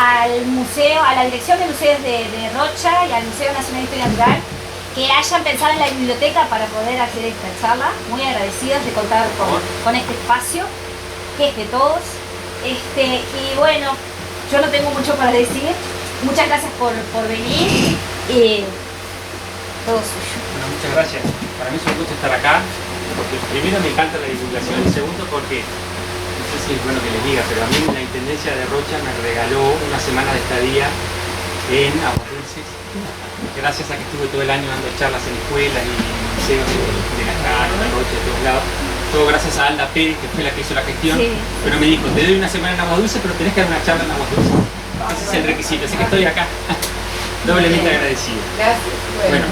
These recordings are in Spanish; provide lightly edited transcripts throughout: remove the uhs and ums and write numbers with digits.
al museo, a la Dirección de Museos de Rocha y al Museo Nacional de Historia Natural que hayan pensado en la biblioteca para poder hacer esta charla. Muy agradecidos de contar con este espacio, que es de todos. Y bueno, yo no tengo mucho para decir. Muchas gracias por venir. Todo suyo. Bueno, muchas gracias. Para mí es un gusto estar acá, porque primero me encanta la divulgación y segundo porque, no sé si es bueno que les diga, pero a mí la Intendencia de Rocha me regaló una semana de estadía en Aguas Dulces, gracias a que estuve todo el año dando charlas en escuelas y en museos de Natal, de Rocha, de todos lados. Todo gracias a Alda Pérez, que fue la que hizo la gestión, sí. Pero me dijo, te doy una semana en Aguas Dulces, pero tenés que dar una charla en Aguas Dulces. Ese es el requisito, así que estoy acá. Doblemente agradecido. Gracias. Bueno,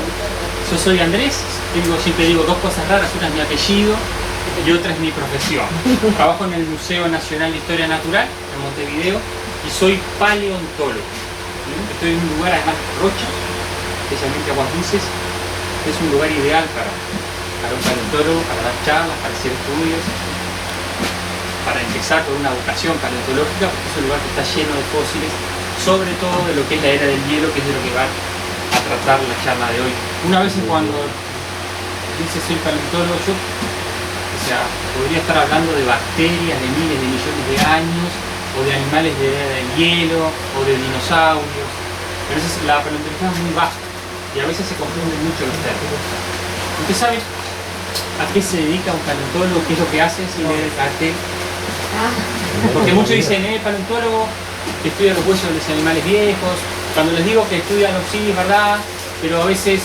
yo soy Andrés, siempre digo dos cosas raras, una es mi apellido y otra es mi profesión. Trabajo en el Museo Nacional de Historia Natural en Montevideo y soy paleontólogo. Estoy en un lugar, además Rocha, especialmente Aguas Dulces, es un lugar ideal para un paleontólogo, para dar charlas, para hacer estudios, para empezar con una educación paleontológica, porque es un lugar que está lleno de fósiles, sobre todo de lo que es la era del hielo, que es de lo que va a tratar la charla de hoy. Una vez cuando dice soy paleontólogo, yo podría estar hablando de bacterias de miles de millones de años, o de animales de la era del hielo, o de dinosaurios, pero la paleontología es muy vasta y a veces se confunden mucho los términos. ¿Usted sabe a qué se dedica un paleontólogo? ¿Qué es lo que hace sin leer el cartel? Porque muchos dicen, el paleontólogo que estudia los huesos de los animales viejos. Cuando les digo que estudian los sí, ¿verdad? Pero a veces,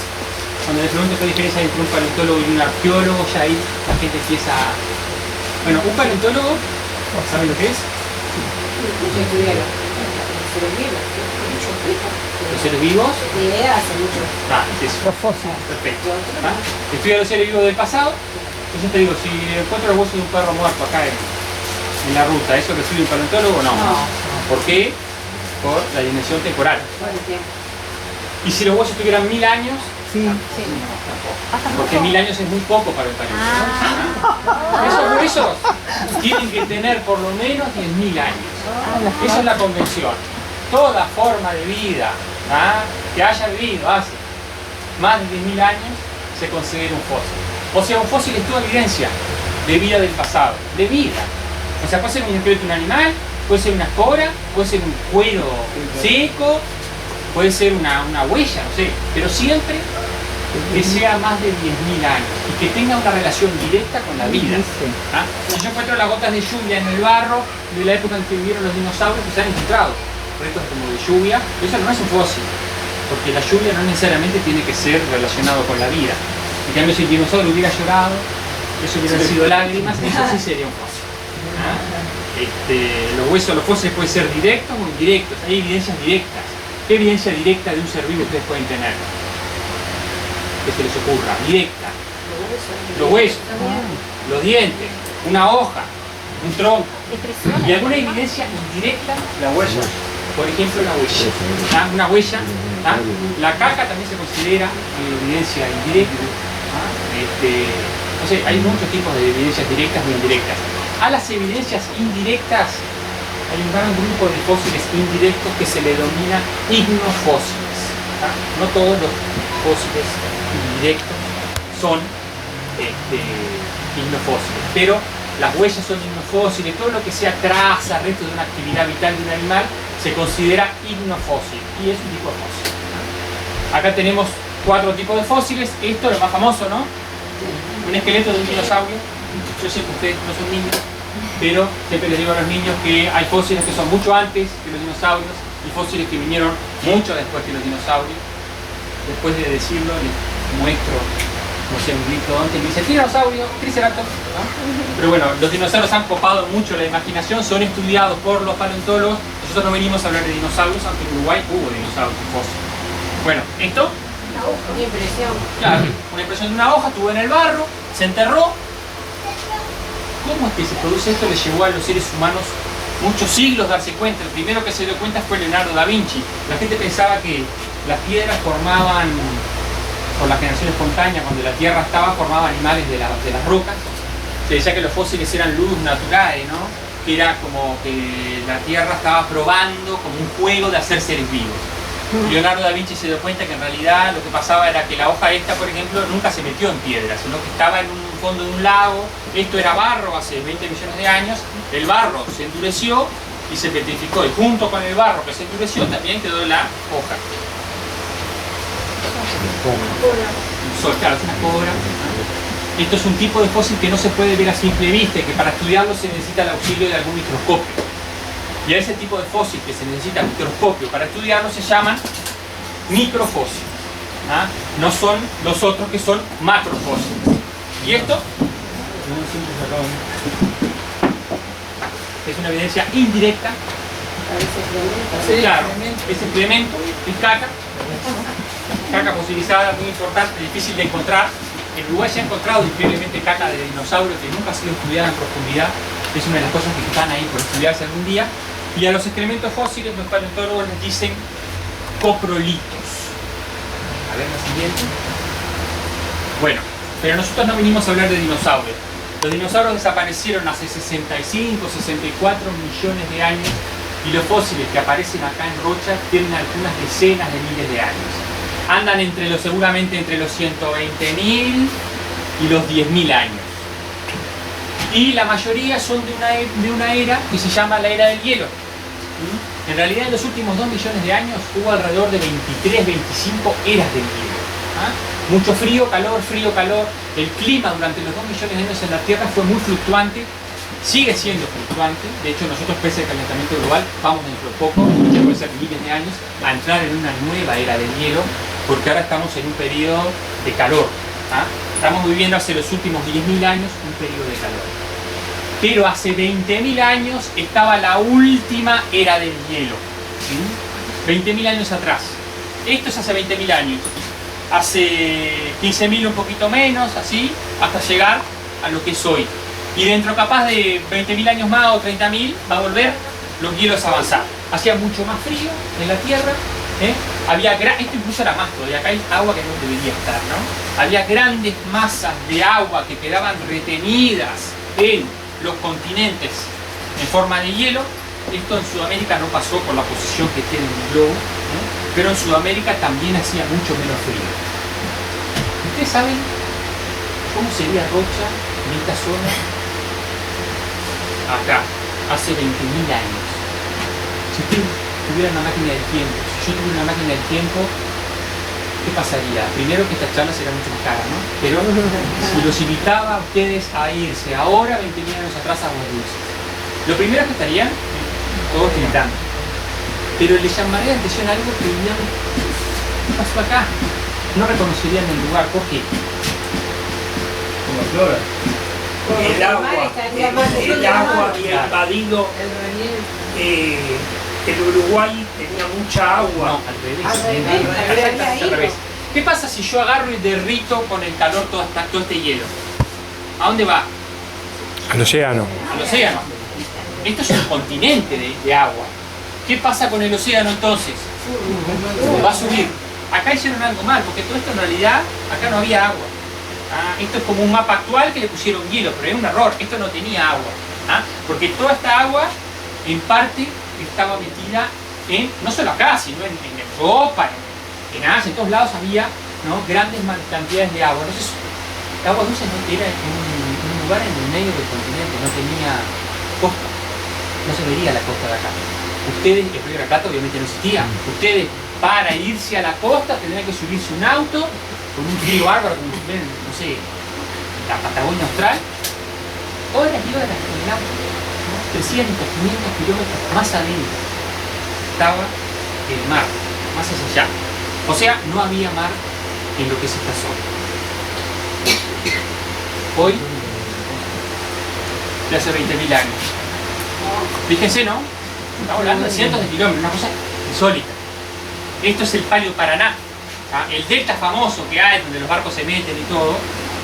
cuando les pregunto qué diferencia hay entre un paleontólogo y un arqueólogo, ya ahí la gente empieza a... Bueno, un paleontólogo, ¿saben lo que es? Los seres vivos. Los fósiles. Perfecto. Estudia los seres vivos del pasado. Entonces te digo, si encuentro los huesos de un perro muerto acá en la ruta, ¿eso lo estudia un paleontólogo? No. ¿Por qué? Por la dimensión temporal. Y si los huesos tuvieran 1000 años, sí. Porque 1000 años es muy poco para el paleontólogo. Esos huesos tienen que tener por lo menos 10.000 años. Esa es la convención. Toda forma de vida que haya vivido hace más de 10.000 años se considera un fósil. O sea, un fósil es toda evidencia de vida del pasado, de vida. O sea, puede ser un esqueleto de un animal, puede ser una espora, puede ser un cuero seco, puede ser una huella, no sé, pero siempre que sea más de 10.000 años y que tenga una relación directa con la vida. Si yo encuentro las gotas de lluvia en el barro de la época en que vivieron los dinosaurios, que se han encontrado restos como de lluvia, eso no es un fósil, porque la lluvia no necesariamente tiene que ser relacionado con la vida. En cambio, si el dinosaurio hubiera llorado, eso hubiera sido lágrimas, eso sí sería un fósil. Los huesos, los fósiles pueden ser directos o indirectos, hay evidencias directas. ¿Qué evidencia directa de un ser vivo ustedes pueden tener? Que se les ocurra, directa. Los huesos, los dientes, una hoja, un tronco. Y alguna evidencia indirecta, la huella. Por ejemplo, la huella. Una huella. La caca también se considera evidencia indirecta. No sé, hay muchos tipos de evidencias directas o indirectas. A las evidencias indirectas hay un gran grupo de fósiles indirectos que se le denomina ignofósiles. No todos los fósiles indirectos son ignofósiles, pero las huellas son ignofósiles, todo lo que sea traza, resto de una actividad vital de un animal se considera ignofósil y es un tipo de fósil. Acá tenemos 4 tipos de fósiles. Esto es lo más famoso, ¿no? Un esqueleto de un dinosaurio. Yo sé que ustedes no son niños, pero siempre les digo a los niños que hay fósiles que son mucho antes que los dinosaurios y fósiles que vinieron mucho después que los dinosaurios. Después de decirlo, les muestro, no sé, un gliptodonte y me dice dinosaurio, triceratops, ¿no? Pero bueno, los dinosaurios han copado mucho la imaginación, son estudiados por los paleontólogos. Nosotros no venimos a hablar de dinosaurios, aunque en Uruguay hubo dinosaurios fósiles. Bueno, esto. Una impresión. Claro, una impresión de una hoja, estuvo en el barro, se enterró. ¿Cómo es que se produce esto? Le llevó a los seres humanos muchos siglos darse cuenta. El primero que se dio cuenta fue Leonardo da Vinci. La gente pensaba que las piedras formaban, por la generación espontánea, cuando la tierra estaba, formaban animales de las rocas. Se decía que los fósiles eran luz naturales, ¿no? que era como que la Tierra estaba probando como un juego de hacer seres vivos. Leonardo da Vinci se dio cuenta que en realidad lo que pasaba era que la hoja esta, por ejemplo, nunca se metió en piedra, sino que estaba en un fondo de un lago. Esto era barro hace 20 millones de años, el barro se endureció y se petrificó, y junto con el barro que se endureció también quedó la hoja. Claro, es una cobra. Esto es un tipo de fósil que no se puede ver a simple vista, que para estudiarlo se necesita el auxilio de algún microscopio. Y a ese tipo de fósil que se necesita microscopio para estudiarlo se llaman microfósiles. ¿Ah? No son los otros que son macrofósiles. ¿Y esto? Es una evidencia indirecta. Claro, es excremento, es caca. Caca fosilizada, muy importante, difícil de encontrar. En Uruguay se ha encontrado increíblemente caca de dinosaurio que nunca ha sido estudiada en profundidad. Es una de las cosas que están ahí por estudiarse algún día. Y a los excrementos fósiles los paleontólogos les dicen coprolitos. A ver la siguiente. Bueno, pero nosotros no vinimos a hablar de dinosaurios. Los dinosaurios desaparecieron hace 65, 64 millones de años y los fósiles que aparecen acá en Rocha tienen algunas decenas de miles de años. Andan seguramente entre los 120.000 y los 10.000 años. Y la mayoría son de una era que se llama la era del hielo. En realidad en los últimos 2 millones de años hubo alrededor de 23, 25 eras del hielo. Mucho frío, calor, frío, calor. El clima durante los 2 millones de años en la Tierra fue muy fluctuante, sigue siendo fluctuante. De hecho, nosotros, pese al calentamiento global, vamos dentro de poco, ya puede ser miles de años, a entrar en una nueva era del hielo, porque ahora estamos en un periodo de calor. Estamos viviendo hace los últimos 10.000 años un periodo de calor. Pero hace 20.000 años estaba la última era del hielo. 20.000 años atrás. Esto es hace 20.000 años. Hace 15.000 un poquito menos, así, hasta llegar a lo que es hoy. Y dentro capaz de 20.000 años más o 30.000 va a volver los hielos a avanzar. Hacía mucho más frío en la Tierra. Esto incluso era más todavía, acá hay agua que no debería estar, ¿no? Había grandes masas de agua que quedaban retenidas en los continentes en forma de hielo. Esto en Sudamérica no pasó por la posición que tiene el globo, pero en Sudamérica también hacía mucho menos frío. ¿Ustedes saben cómo sería Rocha en esta zona? Acá, hace 20.000 años. Si ustedes tuvieran una máquina del tiempo, si yo tuviera una máquina del tiempo, ¿qué pasaría? Primero que esta charla será mucho más cara, ¿no? Pero si los invitaba a ustedes a irse ahora, 20.000 años atrás, a Aguas Dulces, lo primero que estarían todos gritando. Pero les llamaría la atención algo que dirían, ¿qué pasó acá? No reconocerían el lugar. ¿Por qué? Como flora. El agua había invadido el Uruguay, tenía mucha agua. No, al revés. ¿Qué pasa si yo agarro y derrito con el calor todo este hielo? ¿A dónde va? Al océano. Al océano. Esto es un continente de agua. ¿Qué pasa con el océano entonces? Va a subir. Acá hicieron algo mal, porque todo esto en realidad, acá no había agua. Esto es como un mapa actual que le pusieron hielo, pero es un error, esto no tenía agua. Porque toda esta agua, en parte, estaba metida en, no solo acá, sino en Europa, en Asia, en todos lados había, ¿no?, grandes cantidades de agua. Entonces, el agua dulce no era un lugar en el medio del continente, no tenía costa. No se vería la costa de acá. Ustedes, el Río de la Plata obviamente no existía. Ustedes, para irse a la costa, tendrían que subirse un auto con un frío bárbaro, como si ven, no sé, la Patagonia Austral. Horas y horas con el auto, ¿no? 300, 500 kilómetros más adentro estaba el mar, más hacia allá. O sea, no había mar en lo que es esta zona. Hoy, de hace 20.000 años. Fíjense, ¿no? Estamos hablando de cientos de kilómetros, una cosa insólita. Esto es el Paleo Paraná. El delta famoso que hay, donde los barcos se meten y todo,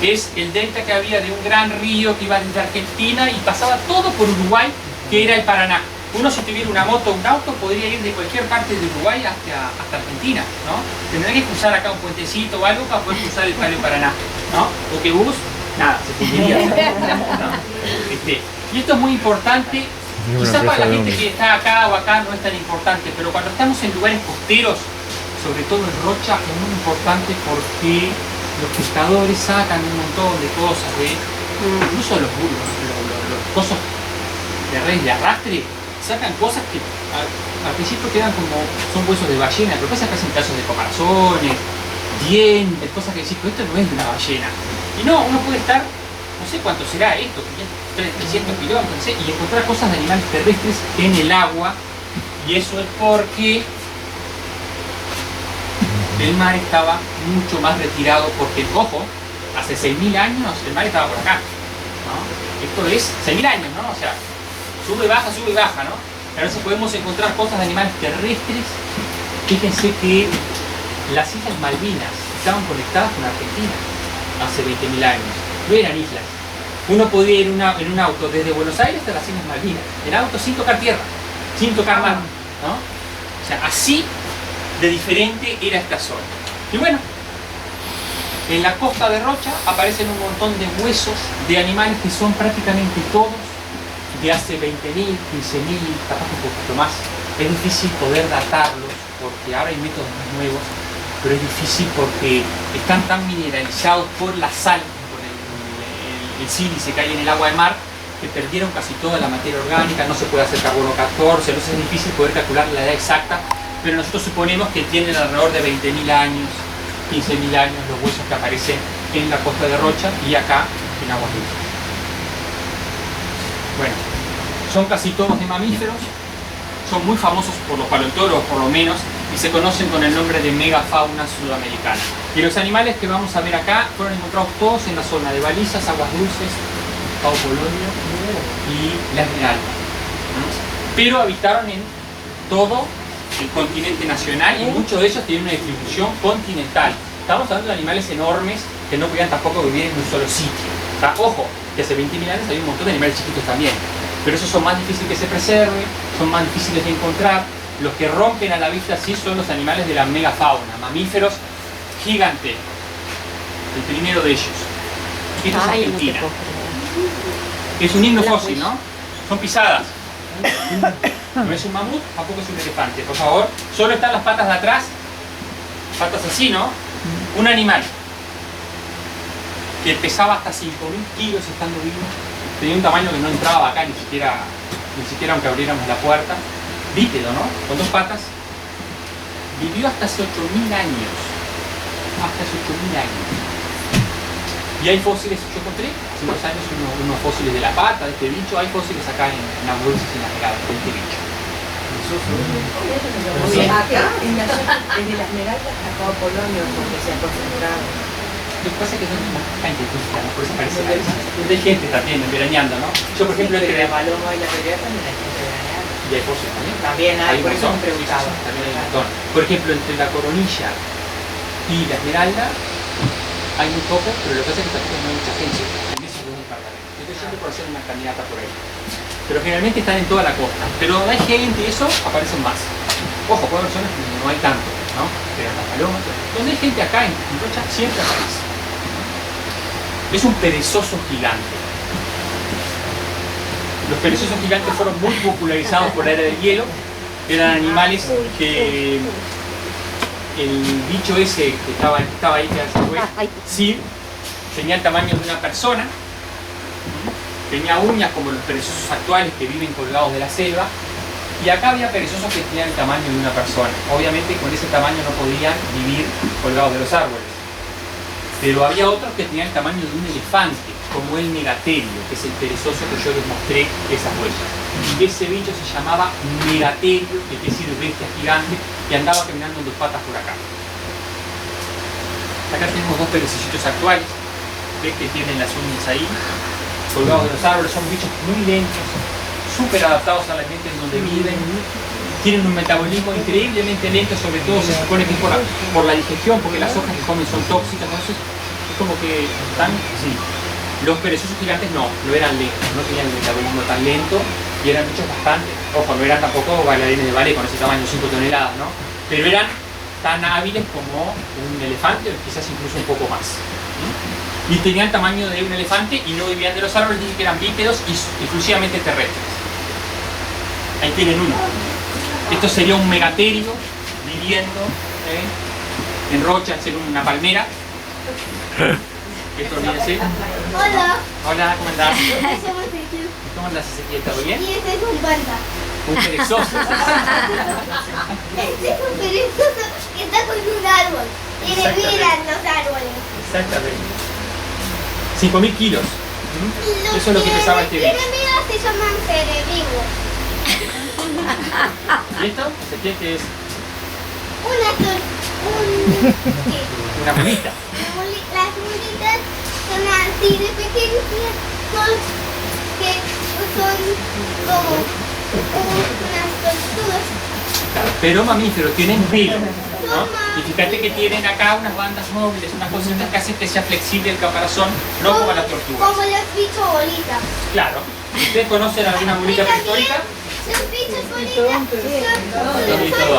es el delta que había de un gran río que iba desde Argentina y pasaba todo por Uruguay, que era el Paraná. Uno, si tuviera una moto o un auto, podría ir de cualquier parte de Uruguay hasta Argentina, ¿no? Tendría que cruzar acá un puentecito o algo para poder cruzar el Paleo Paraná, ¿no? O que bus, nada, se fundiría. ¿No? Y esto es muy importante Quizás para la gente que está acá o acá no es tan importante, pero cuando estamos en lugares costeros, sobre todo en Rocha, es muy importante porque los pescadores sacan un montón de cosas, incluso los cosos de red de arrastre, sacan cosas que al principio quedan como, son huesos de ballena, pero pasa que hacen pedazos de caparazones, dientes, cosas que decís, pero esto no es de una ballena. Y no, uno puede estar, no sé cuánto será esto, 300 kilómetros, no sé, y encontrar cosas de animales terrestres en el agua, y eso es porque el mar estaba mucho más retirado, porque, ojo, hace 6.000 años el mar estaba por acá, ¿no? Esto es 6.000 años, ¿no? O sea, sube y baja, ¿no? A veces podemos encontrar cosas de animales terrestres. Fíjense que las Islas Malvinas estaban conectadas con Argentina hace 20.000 años, no eran islas. Uno podía ir en un auto desde Buenos Aires hasta las Islas Malvinas, en auto sin tocar tierra, sin tocar mar, ¿no? O sea, así de diferente era esta zona. Y bueno, en la costa de Rocha aparecen un montón de huesos de animales que son prácticamente todos de hace 20.000, 15.000, capaz un poquito más. Es difícil poder datarlos porque ahora hay métodos más nuevos, pero es difícil porque están tan mineralizados por la sal, por el sílice que hay en el agua de mar, que perdieron casi toda la materia orgánica, no se puede hacer carbono 14, entonces es difícil poder calcular la edad exacta, pero nosotros suponemos que tienen alrededor de 20.000 años, 15.000 años los huesos que aparecen en la costa de Rocha y acá en aguas dulces. Bueno, son casi todos de mamíferos, son muy famosos por los paleontólogos por lo menos, y se conocen con el nombre de megafauna sudamericana. Y los animales que vamos a ver acá fueron encontrados todos en la zona de balizas, aguas dulces, Cabo Polonio y la Esmeralda. Pero habitaron en todo el continente nacional y muchos de ellos tienen una distribución continental. Estamos hablando de animales enormes que no podían tampoco vivir en un solo sitio. Ojo, que hace 20.000 años había un montón de animales chiquitos también, pero esos son más difíciles que se preserven, son más difíciles de encontrar. Los que rompen a la vista sí son los animales de la megafauna, mamíferos gigantes. El primero de ellos. Esto es Argentina. Es un himno fósil, ¿no? Son pisadas. No es un mamut, tampoco es un elefante. Por favor, solo están las patas de atrás, patas así, ¿no? Un animal que pesaba hasta 5.000 kilos estando vivo, tenía un tamaño que no entraba acá ni siquiera aunque abriéramos la puerta, bípedo, ¿no? Con dos patas, vivió hasta hace 8.000 años, y hay fósiles, yo encontré hace unos años unos fósiles de la pata de este bicho, hay fósiles acá en las bolsas y en las regadas de este bicho. Acá, desde las Esmeraldas a Cabo Polonio, porque se ha concentrado. Lo que pasa es que no es más gente turística, ¿no? Por eso parece de gente también, veraneando, ¿no? Yo, por ejemplo, entre la Paloma y la Perea también hay gente veraneando. Y hay fósiles también. También hay, por eso me preguntaba. También hay un montón. Por ejemplo, entre la Coronilla y la Esmeralda hay muy poco, pero lo que pasa es que también no hay mucha gente en esos dos departamentos. Estoy yendo por hacer una caminata por ahí. Pero generalmente están en toda la costa. Pero hay gente y eso aparecen más. Ojo, puede haber zonas donde no hay tanto, ¿no? Pero en la Paloma, donde hay gente acá en Rocha siempre aparece. Es un perezoso gigante. Los perezosos gigantes fueron muy popularizados por la era del hielo. Eran animales que el bicho ese que estaba ahí, que se fue, sí, tenía el tamaño de una persona, tenía uñas como los perezosos actuales que viven colgados de la selva, y acá había perezosos que tenían el tamaño de una persona. Obviamente con ese tamaño no podían vivir colgados de los árboles. Pero había otros que tenían el tamaño de un elefante, como el megaterio, que es el perezoso que yo les mostré esas huellas. Ese bicho se llamaba megaterio, que quiere decir bestia gigante, y andaba caminando en dos patas por acá. Acá tenemos dos perecillitos actuales, ves que tienen las uñas ahí, colgados de los árboles, son bichos muy lentos, súper adaptados al ambiente en donde viven, tienen un metabolismo increíblemente lento, sobre todo se supone que es por la digestión, porque las hojas que comen son tóxicas, entonces es como que están, sí. Los perezosos gigantes no eran lentos, no tenían el metabolismo tan lento y eran bichos bastante, ojo, no eran tampoco bailarines de ballet con ese tamaño, 5 toneladas, ¿no? Pero eran tan hábiles como un elefante, o quizás incluso un poco más. Y tenían el tamaño de un elefante y no vivían de los árboles, dije que eran bípedos y exclusivamente terrestres. Ahí tienen uno. Esto sería un megaterio viviendo en rochas, en una palmera. Esto viene así. Hola. Hola, ¿cómo andás? Somos Ezequiel. ¿Cómo andás, Ezequiel? ¿Todo bien? Y este es un panda. Un perezoso. Este es un perezoso que está con un árbol. Tiene vida en los árboles. Exactamente. 5.000 kilos. Los Eso es lo que pesaba este bicho. tienen vida se llaman cerebrivos. ¿Y esto? Ezequiel, ¿qué es? ¿Qué? Una mulita. Las mulitas son así de pequeñas, son como unas tortugas. Claro, pero mamíferos, tienen pelo, ¿no? Y fíjate que tienen acá unas bandas móviles, unas cositas que hacen que sea flexible el caparazón, no como las tortugas. Como los bichos bolitas. Claro. ¿Ustedes conocen alguna mulita prehistórica? Los bichos bolitas son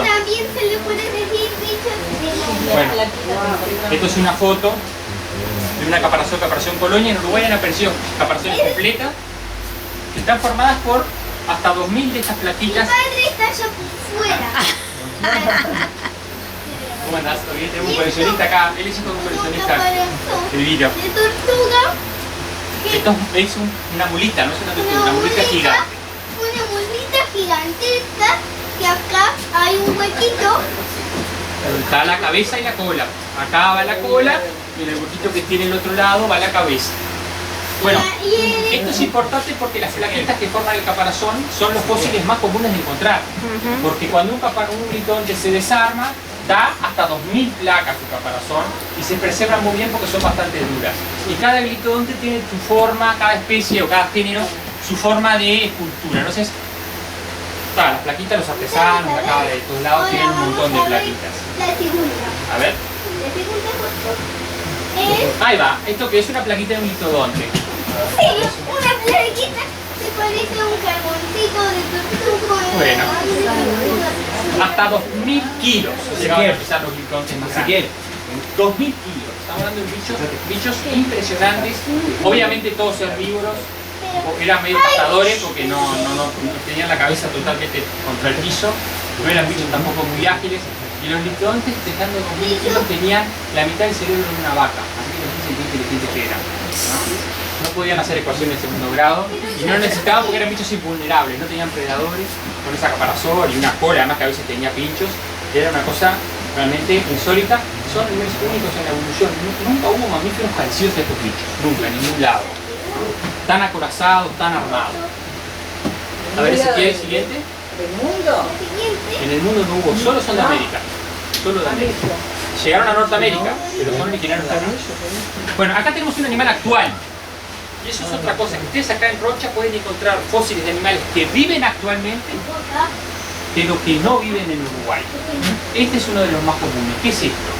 también se le puede decir bichos de Bueno, esto es una foto de una caparazón Colonia. En Uruguay han aparecido caparazones completas que están formadas por hasta 2.000 de estas plaquitas. Mi padre está allá fuera. ¿Cómo andás? Todavía tenemos un coleccionista acá. Él es hijo de un coleccionista de vidrio. De tortuga. Esto es una mulita, no es una tortuga, una mulita gigante. Una mulita gigantesca que acá hay un huequito. Está la cabeza y la cola. Acá va la cola y en el huequito que tiene el otro lado va la cabeza. Bueno, esto es importante porque las plaquitas que forman el caparazón son los fósiles más comunes de encontrar. Porque cuando un litonte se desarma, da hasta 2.000 placas su caparazón y se preservan muy bien porque son bastante duras. Y cada glitodonte tiene su forma, cada especie o cada género, su forma de escultura. Entonces, las plaquitas, los artesanos, acá de todos lados tienen un montón de plaquitas. La segunda. A ver. La segunda foto. Ahí va, esto que es una plaquita de un glitodonte. Sí, una plaquita se parece a un carboncito de tortuga. Bueno. Hasta 2.000 kilos llegaban a pesar los glitodontes más grandes. 2.000 kilos. Estamos hablando de bichos impresionantes. Obviamente todos herbívoros. Eran medio cazadores porque no tenían la cabeza totalmente contra el piso. No eran bichos tampoco muy ágiles. Y los glitodontes, pesando 2.000 kilos, tenían la mitad del cerebro de una vaca. Así que imagínense qué inteligentes que eran. No podían hacer ecuaciones de segundo grado y no necesitaban porque eran bichos invulnerables, no tenían predadores, con esa caparazón y una cola además que a veces tenía pinchos. Era una cosa realmente insólita. Son únicos en la evolución. Nunca hubo mamíferos parecidos a estos bichos, nunca, en ningún lado. Tan acorazados, tan armados. A ver si quiere el siguiente. ¿Del mundo? En el mundo no hubo, solo son de América. Solo de América. Llegaron a Norteamérica, pero son originarios de América. Bueno, acá tenemos un animal actual. Y eso es otra cosa, que ustedes acá en Rocha pueden encontrar fósiles de animales que viven actualmente, pero que no viven en Uruguay. Este es uno de los más comunes. ¿Qué es esto?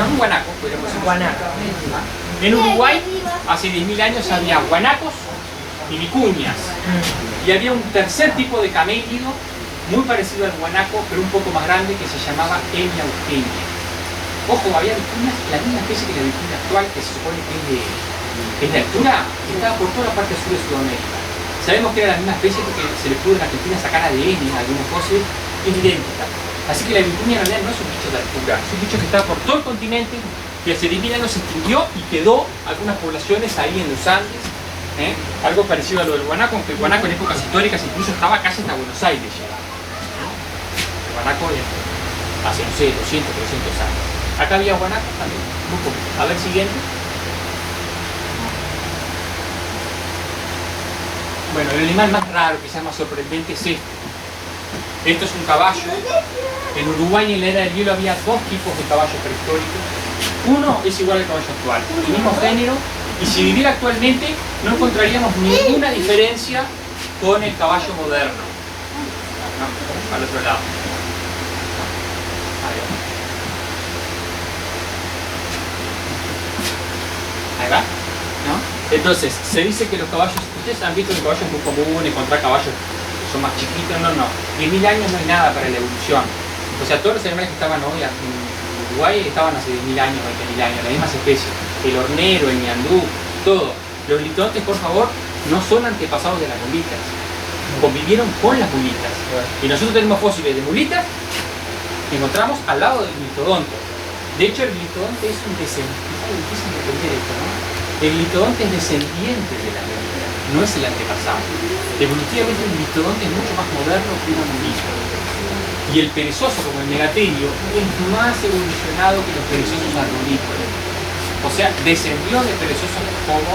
Un guanaco, podríamos decir. En Uruguay, hace 10.000 años había guanacos y vicuñas. Y había un tercer tipo de camélido, muy parecido al guanaco, pero un poco más grande, que se llamaba Hemia eugenia. Ojo, había vicuñas, la misma especie que la vicuña actual, que se supone que es de altura, estaba por toda la parte sur de Sudamérica. Sabemos que era la misma especie porque se le pudo en Argentina sacar ADN en algunos fósiles, es idéntica. Así que la vicuña en realidad no es un bicho de altura, es un bicho que estaba por todo el continente, que hace 10.000 años se extinguió y quedó algunas poblaciones ahí en los Andes. Algo parecido a lo del guanaco, aunque el guanaco en épocas históricas incluso estaba casi hasta Buenos Aires llegado. El guanaco hace, no sé, 200, 300 años. Acá había guanacos también, muy poco. A ver, siguiente. Bueno, el animal más raro, quizás más sorprendente, es este. Esto es un caballo. En Uruguay en la era del hielo había dos tipos de caballos prehistóricos. Uno es igual al caballo actual, el mismo género, y si viviera actualmente no encontraríamos ninguna diferencia con el caballo moderno. No, al otro lado. Ahí va. ¿No? Entonces, se dice que los caballos, ustedes han visto que el caballo es muy común, encontrar caballos que son más chiquitos, no. 10.000 años no es nada para la evolución. O sea, todos los animales que estaban hoy en Uruguay estaban hace 10.000 años, 20.000 años, las mismas especies. El hornero, el ñandú, todo. Los glitodontes, por favor, no son antepasados de las mulitas. Convivieron con las mulitas. Y nosotros tenemos fósiles de mulitas que encontramos al lado del glitodonte. De hecho, el glitodonte es un descendiente. Es difícil de entender esto, ¿no? El glitodonte es descendiente de la mulita, no es el antepasado. Evolutivamente el glitodonte es mucho más moderno que una mulita. Y el perezoso, como el megaterio, es más evolucionado que los perezosos arborícolas. O sea, descendió de perezosos como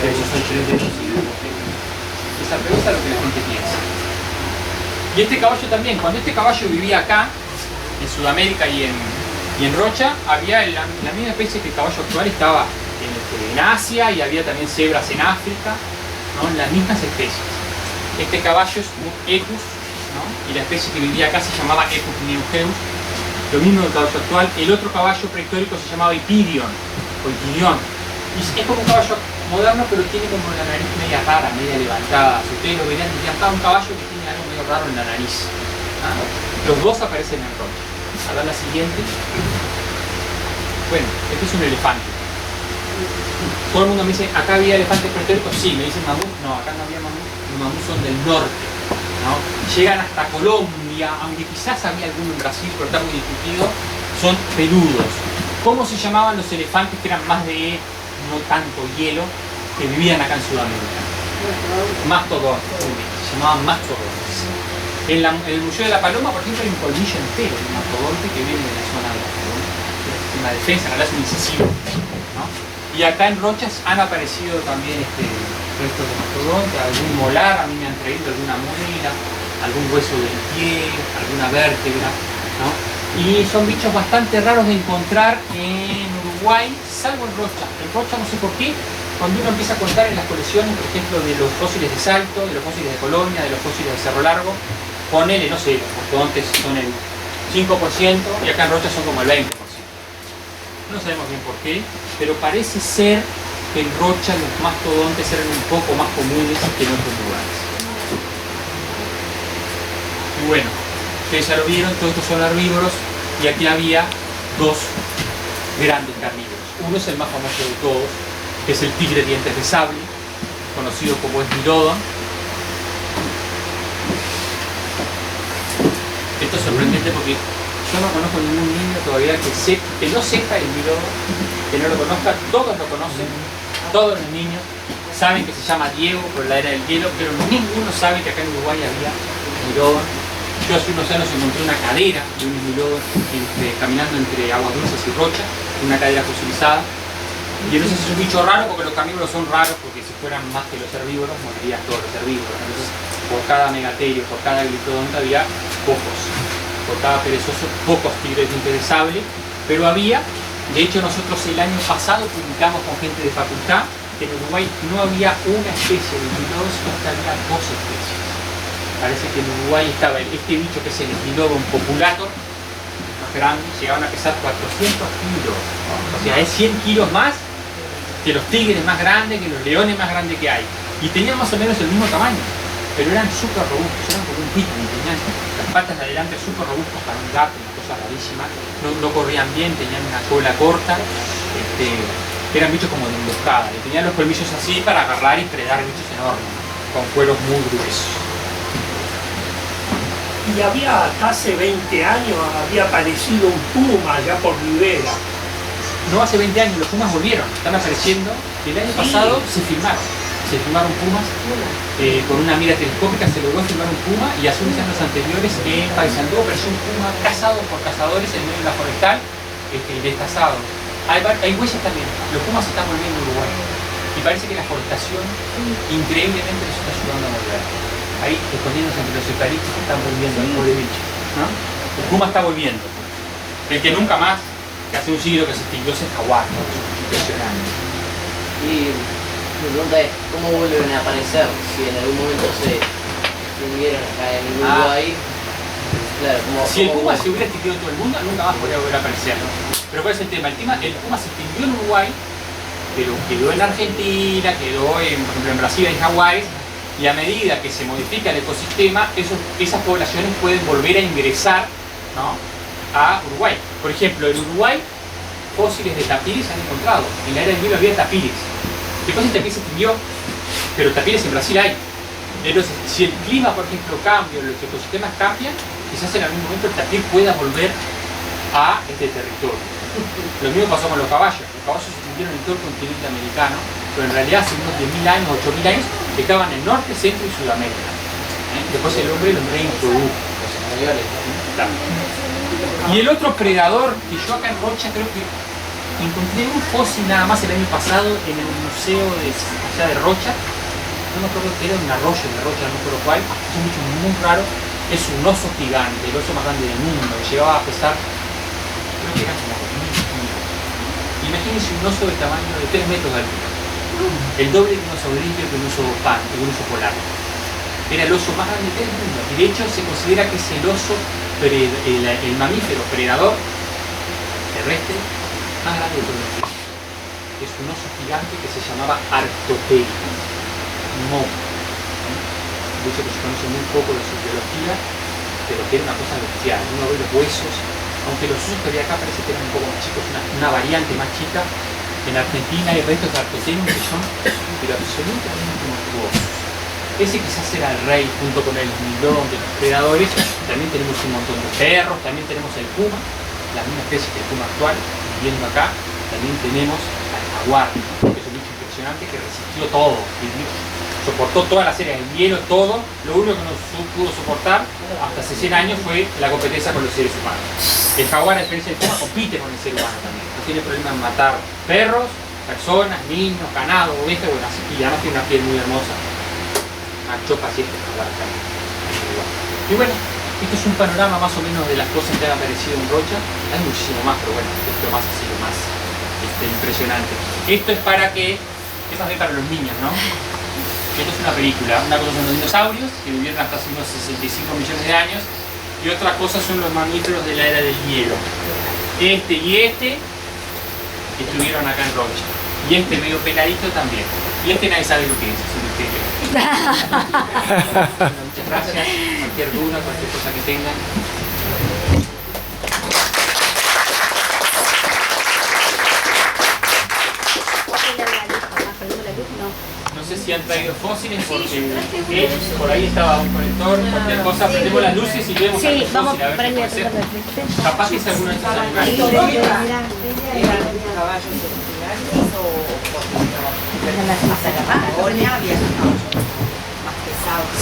perezosos cheleteros y de esa pregunta es lo que la gente piensa. Y este caballo también, cuando este caballo vivía acá, en Sudamérica y en Rocha, había la misma especie que el caballo actual estaba en Asia y había también cebras en África, ¿no? Las mismas especies. Este caballo es un Equus, ¿no? Y la especie que vivía acá se llamaba Equus neugeus, lo mismo del caballo actual. El otro caballo prehistórico se llamaba Hipidion, o Hipidion. Y es como un caballo moderno, pero tiene como la nariz media rara, media levantada. Si ustedes lo verían, dirían, un caballo que tiene algo medio raro en la nariz. ¿Ah? Los dos aparecen en Rocha. A ver la siguiente. Bueno, este es un elefante. Todo el mundo me dice, ¿acá había elefantes prehistóricos? Sí, me dicen mamut. No, acá no había mamut. Los mamuts son del norte, ¿no? Llegan hasta Colombia, aunque quizás había alguno en Brasil, pero está muy discutido. Son peludos. ¿Cómo se llamaban los elefantes que eran más de no tanto hielo, que vivían acá en Sudamérica? Mastodontes. Se llamaban mastodontes. En el Museo de la Paloma, por ejemplo, hay un colmillo entero de mastodonte que viene de la zona de la defensa, en realidad es un incisivo, ¿no? Y acá en Rochas han aparecido también restos de mastodonte, algún molar, a mí me han traído alguna muela, algún hueso del pie, alguna vértebra, ¿no? Y son bichos bastante raros de encontrar en Uruguay, salvo en Rocha. En Rocha no sé por qué, cuando uno empieza a contar en las colecciones, por ejemplo, de los fósiles de Salto, de los fósiles de Colonia, de los fósiles de Cerro Largo, ponele, no sé, los mastodontes son el 5% y acá en Rocha son como el 20%. No sabemos bien por qué, pero parece ser que en Rocha los mastodontes eran un poco más comunes que en otros lugares. Y bueno, ustedes ya lo vieron, todos estos son herbívoros y aquí había dos grandes carnívoros. Uno es el más famoso de todos, que es el tigre dientes de sable, conocido como Esmilodon. Esto es sorprendente porque yo no conozco ningún niño todavía que no sepa el Esmilodon, que no lo conozca. Todos lo conocen, todos los niños saben que se llama Diego por la era del hielo, pero ninguno sabe que acá en Uruguay había Esmilodon. Yo hace unos años encontré una cadera de un Esmilodon caminando entre Aguas Dulces y Rocha, una cadera fosilizada. Y entonces es un bicho raro porque los carnívoros son raros, porque si fueran más que los herbívoros, morirían todos los herbívoros. Entonces, por cada megaterio, por cada glitodonte había pocos. Por cada perezoso, pocos tigres dientes de sable, pero había. De hecho, nosotros el año pasado publicamos con gente de facultad que en Uruguay no había una especie de glitodon, sino que había dos especies. Parece que en Uruguay estaba este bicho que es el Esmilodon populator, más grande, llegaban a pesar 400 kilos. O sea, es 100 kilos más que los tigres más grandes, que los leones más grandes que hay. Y tenían más o menos el mismo tamaño, pero eran súper robustos, eran como un pitbull, tenían las patas de adelante súper robustos para un gato, una cosa rarísima. No corrían bien, tenían una cola corta, eran bichos como de emboscada, y tenían los colmillos así para agarrar y predar bichos enormes, con cueros muy gruesos. Y había, hace 20 años, había aparecido un puma allá por Rivera. No hace 20 años, los pumas volvieron, están apareciendo. El año pasado se filmaron pumas con una mira telescópica, se logró filmar un puma, y hace unos años anteriores en Paysandú apareció un puma cazado por cazadores en medio de la forestal, destazado. Hay huellas también, los pumas se están volviendo a Uruguay y parece que la forestación increíblemente les está ayudando a volver. Ahí escondiéndose entre los eucaliptos están volviendo el pobre bicho, ¿no? El puma está volviendo. El que nunca más, que hace un siglo que se extinguió, es el jaguar, ¿no? Impresionante. Y mi pregunta es, ¿cómo vuelven a aparecer si en algún momento se extinguieron acá en Uruguay? Claro, si el puma se hubiera extinguido en todo el mundo, nunca más podría volver a aparecer. Pero ¿cuál es el tema? El puma se extinguió en Uruguay, pero quedó en Argentina, quedó por ejemplo en Brasil, en jaguares, y a medida que se modifica el ecosistema, esas poblaciones pueden volver a ingresar, ¿no?, a Uruguay. Por ejemplo, en Uruguay, fósiles de tapires se han encontrado. En la era del hielo había tapires. Después el tapir se extinguió, pero tapiales en Brasil hay. Entonces, si el clima, por ejemplo, cambia, los ecosistemas cambian, quizás en algún momento el tapial pueda volver a este territorio. Lo mismo pasó con los caballos. Los caballos se extinguieron en todo el continente americano, pero en realidad hace unos 10.000 años, 8.000 años, estaban en Norte, Centro y Sudamérica. Después el hombre los reintrodujo. Y el otro predador que yo acá en Rocha creo que encontré un fósil nada más el año pasado en el museo allá de Rocha. No me acuerdo que era un arroyo de Rocha, no me acuerdo cuál. Es un bicho muy raro. Es un oso gigante, el oso más grande del mundo, que llegaba a pesar, creo que era como 2.000 kilos. Imagínense un oso de tamaño de 3 metros de altura. El doble de un oso gris que un oso polar. Era el oso más grande del mundo. Y de hecho se considera que es el oso, el mamífero predador terrestre más grande de todo el mundo. Es un oso gigante que se llamaba Arctopterygos. De hecho que se conoce muy poco de su biología, pero que era una cosa bestial. Uno ve los huesos, aunque los osos que había acá parece que eran un poco más chicos, una variante más chica. En Argentina hay restos de Arctopterygos que son pero absolutamente monstruosos. Ese quizás era el rey junto con el mirón de los predadores. También tenemos un montón de perros, también tenemos el puma, la misma especie que el puma actual, viviendo acá. También tenemos al jaguar, que es un bicho impresionante que resistió todo, soportó toda la serie del hielo, todo. Lo único que no pudo soportar hasta hace 100 años fue la competencia con los seres humanos. El jaguar, a diferencia del puma, compite con el ser humano también. No tiene problema en matar perros, personas, niños, ganado, ovejas, bueno, y además tiene una piel muy hermosa. Una chopa así espectacular también. Y bueno, esto es un panorama más o menos de las cosas que han aparecido en Rocha. Hay muchísimo más, pero bueno, esto más ha sido más impresionante. Esto es para que, es más bien para los niños, ¿no? Esto es una película. Una cosa son los dinosaurios, que vivieron hasta hace unos 65 millones de años, y otra cosa son los mamíferos de la era del hielo. Este y este estuvieron acá en Rocha. Y este medio peladito también. Y este nadie sabe lo que es un misterio. Muchas gracias. Cualquier duda, cualquier cosa que tengan. No sé si han traído fósiles porque por ahí estaba un conector, cualquier cosa, prendemos las luces y vemos algo fósil, a ver qué puede ser. Capaz que es alguno de estos animales.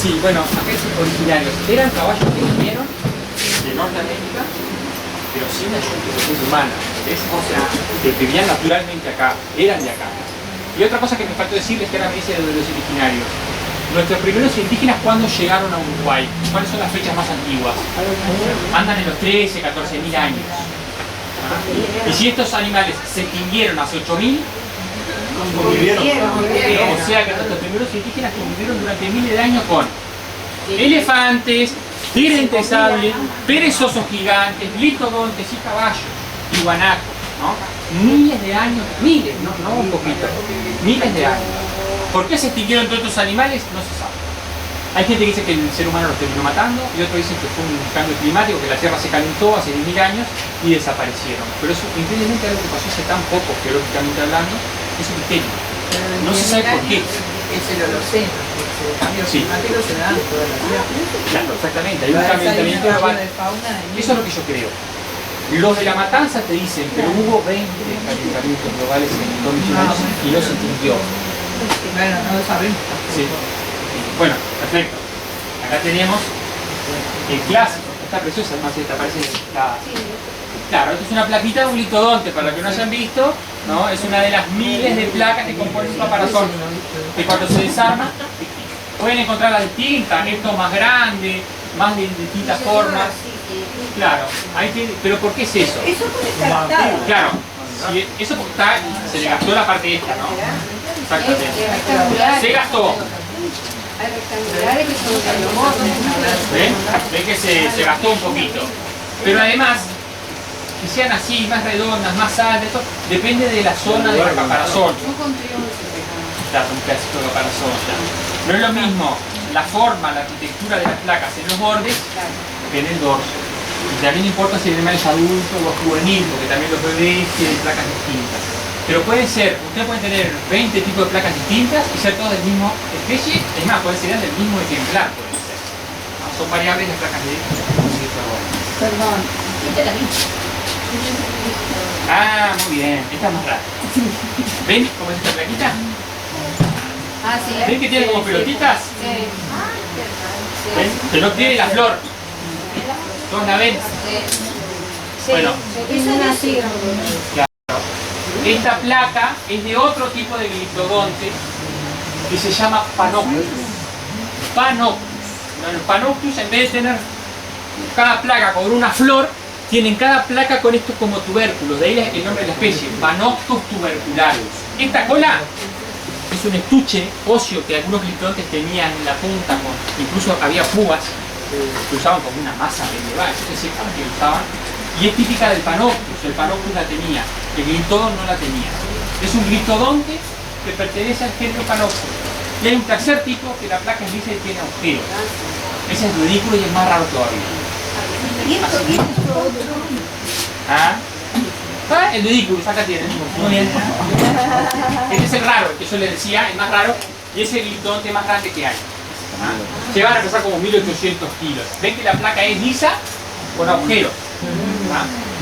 Sí, bueno, acá es originarios. Eran caballos que vinieron de Norteamérica, pero sin la intervención humana. O sea, que vivían naturalmente acá, eran de acá. Y otra cosa que me faltó decirles que ahora me dice de los originarios. Nuestros primeros indígenas, ¿cuándo llegaron a Uruguay? ¿Cuáles son las fechas más antiguas? Andan en los 13, 14.000 años. Y si estos animales se extinguieron hace 8.000, convivieron. O sea que nuestros primeros indígenas convivieron durante miles de años con elefantes, tigres de sable, perezosos gigantes, litodontes y caballos y guanacos, ¿no? Miles de años, miles, no un poquito, miles de años. ¿Por qué se extinguieron todos estos animales? No se sabe. Hay gente que dice que el ser humano los terminó matando y otros dicen que fue un cambio climático, que la Tierra se calentó hace 10.000 años y desaparecieron. Pero eso, increíblemente, algo que pasó hace tan poco, geológicamente hablando, es un misterio. No se sabe por qué. Es el Holoceno, porque el cambio climático se da en toda la Tierra. Claro, exactamente. Hay un calentamiento global. Eso es lo que yo creo. Los de la matanza te dicen, pero hubo 20 calentamientos globales en 2 millones de años y no se extinguió. Bueno, no lo sabemos. Sí. Bueno, perfecto. Acá tenemos el clásico. Está preciosa, además esta parece la... Claro, esto es una plaquita de un litodonte, para los que no hayan visto, ¿no? Es una de las miles de placas que componen un caparazón, que cuando se desarma, pueden encontrar las distintas, esto más grande, más de distintas formas. Claro, pero ¿por qué es eso? Eso puede estar atado. Claro, si eso porque está, se le gastó la parte esta, ¿no? Exactamente. Se gastó. ¿Ven que se gastó un poquito? Pero además, que sean así, más redondas, más altas, depende de la zona del caparazón. Claro, un pedacito de caparazón. No es lo mismo la forma, la arquitectura de las placas en los bordes que en el dorso. Y también importa si el animal es adulto o juvenil, porque también los bebés tienen placas distintas. Pero pueden ser, usted puede tener 20 tipos de placas distintas y ser todas del mismo especie, es más, puede ser del mismo ejemplar, puede ser. ¿No? Son variables las placas de glitodonte. Perdón. Ah, muy bien, esta es más rara. ¿Ven cómo es esta plaquita? Ah, sí. ¿Ven que tiene como pelotitas? Sí. ¿Ven? Que no tiene la flor. ¿Todos la ven? Bueno, esta placa es de otro tipo de glitodonte que se llama Panoptus. Panoptus. Bueno, Panoptus, en vez de tener cada placa con una flor, tienen cada placa con estos como tubérculos. De ahí el nombre de la especie, Panoptus tubercularis. Esta cola es un estuche óseo que algunos glitodontes tenían en la punta, incluso había púas que usaban como una masa medieval, es decir, para que usaban. Y es típica del Panoptus, el Panoptus la tenía, el glitodon no la tenía. Es un glitodonte que pertenece al género Panoptus. Y hay un tercer tipo que la placa es lisa y tiene agujeros. Ese es ridículo y es más raro todavía. El ridículo, acá tiene. Muy bien. Este es el raro, el que yo le decía, el más raro, y es el glitodonte más grande que hay. Se van a pesar como 1800 kilos. Ven que la placa es lisa con agujeros.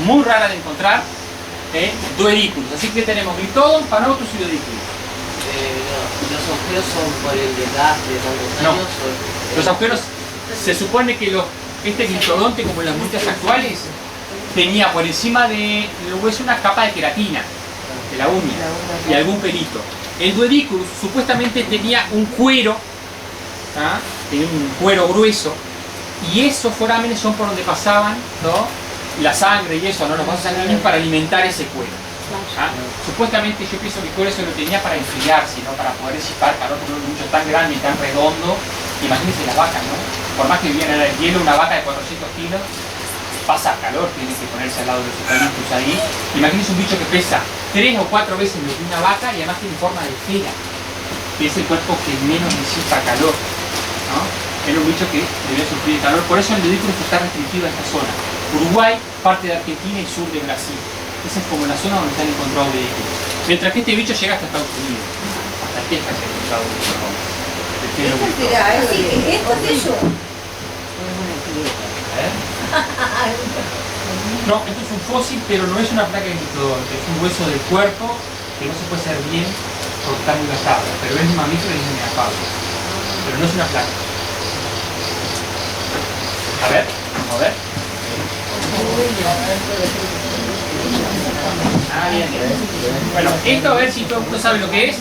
Muy rara de encontrar. Duodículos. Así que tenemos glitodon, Panoptus y duodículos. ¿Los agujeros son por el desgaste de tantos años? No. Los agujeros, se supone que este glitodonte, como en las muestras actuales, tenía por encima del hueso una capa de queratina, de la uña, y algún pelito. El duodículo supuestamente tenía un cuero, tenía un cuero grueso, y esos forámenes son por donde pasaban, ¿no?, la sangre y eso, ¿no?, los vasos sanguíneos para alimentar ese cuero. Supuestamente yo pienso que el cuero eso lo tenía para enfriarse, ¿no?, para poder disipar calor, porque un bicho tan grande y tan redondo. Imagínense las vacas, ¿no? Por más que viviera en el hielo, una vaca de 400 kilos pasa calor, tiene que ponerse al lado de los eucaliptus ahí. Imagínense un bicho que pesa 3 o 4 veces lo que una vaca y además tiene forma de esfera, que es el cuerpo que menos necesita calor, ¿no? Era un bicho que debía sufrir calor, por eso el duodículo está restringido a esta zona. Uruguay, parte de Argentina y sur de Brasil. Esa es como la zona donde se han encontrado duodículos. Mientras que este bicho llega hasta Estados Unidos, hasta Texas se ha encontrado duodículos. Esto es eso. No, esto es un fósil, pero no es una placa de glitodonte, es un hueso del cuerpo que no se puede hacer bien porque está muy gastado, pero es un mamífero y es inacabable. Pero no es una placa. A ver, vamos a ver. Bien. Bueno, esto a ver si todo el mundo sabe lo que es.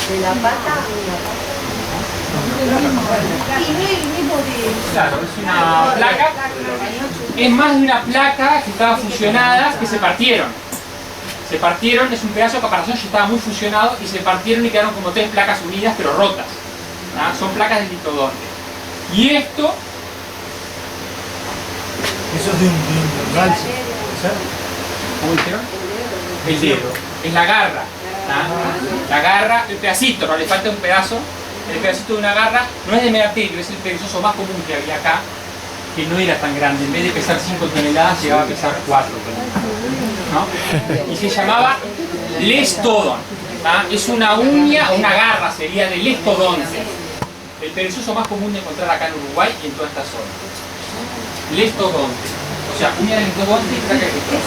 De la pata. Claro, es una placa. Es más de una placa que estaba fusionada, que se partieron. Se partieron, es un pedazo de caparazón que estaba muy fusionado y se partieron y quedaron como 3 placas unidas pero rotas. Son placas de glitodonte. Y esto... Eso es de un rancho. ¿Cómo dijeron? El dedo. Es la garra. La garra, el pedacito, no le falta un pedazo. El pedacito de una garra no es de megaterio, es el perezoso más común que había acá, que no era tan grande. En vez de pesar 5 toneladas, llegaba a pesar 4 toneladas. ¿No? Y se llamaba lestodon. Es una uña, una garra sería de lestodonte. El perezoso más común de encontrar acá en Uruguay y en toda esta zona. Lestodonte. O sea, uña de lestodonte y placa de glitodonte.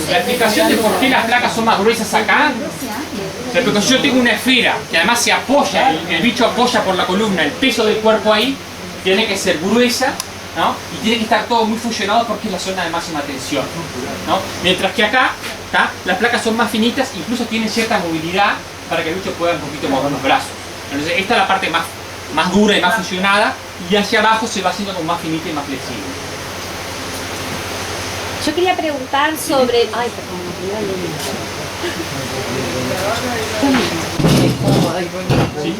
La explicación de por qué las placas son más gruesas acá, porque yo tengo una esfera que además se apoya, el bicho apoya por la columna, el peso del cuerpo ahí tiene que ser gruesa, ¿no? Y tiene que estar todo muy fusionado porque es la zona de máxima tensión, ¿no? Mientras que acá, las placas son más finitas, incluso tienen cierta movilidad para que el bicho pueda un poquito mover los brazos. Entonces esta es la parte más dura y más fusionada, y hacia abajo se va haciendo como más finita y más flexible. Yo quería preguntar sobre... Ay, perdón, ¿Sí?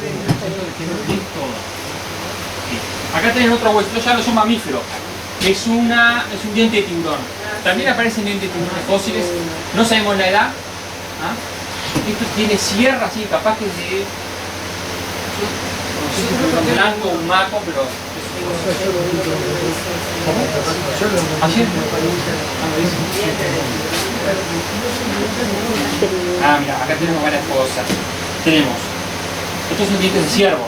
Acá tenés otro hueso, ya no es un mamífero, es un diente de tiburón. También aparecen dientes de tiburones fósiles, no sabemos la edad, ¿Ah? Esto tiene sierra, así, capaz que de... No sé si es un blanco o un maco, pero... ¿Ayer? Ah, mira, acá tenemos varias cosas. Tenemos... Estos son dientes de ciervo.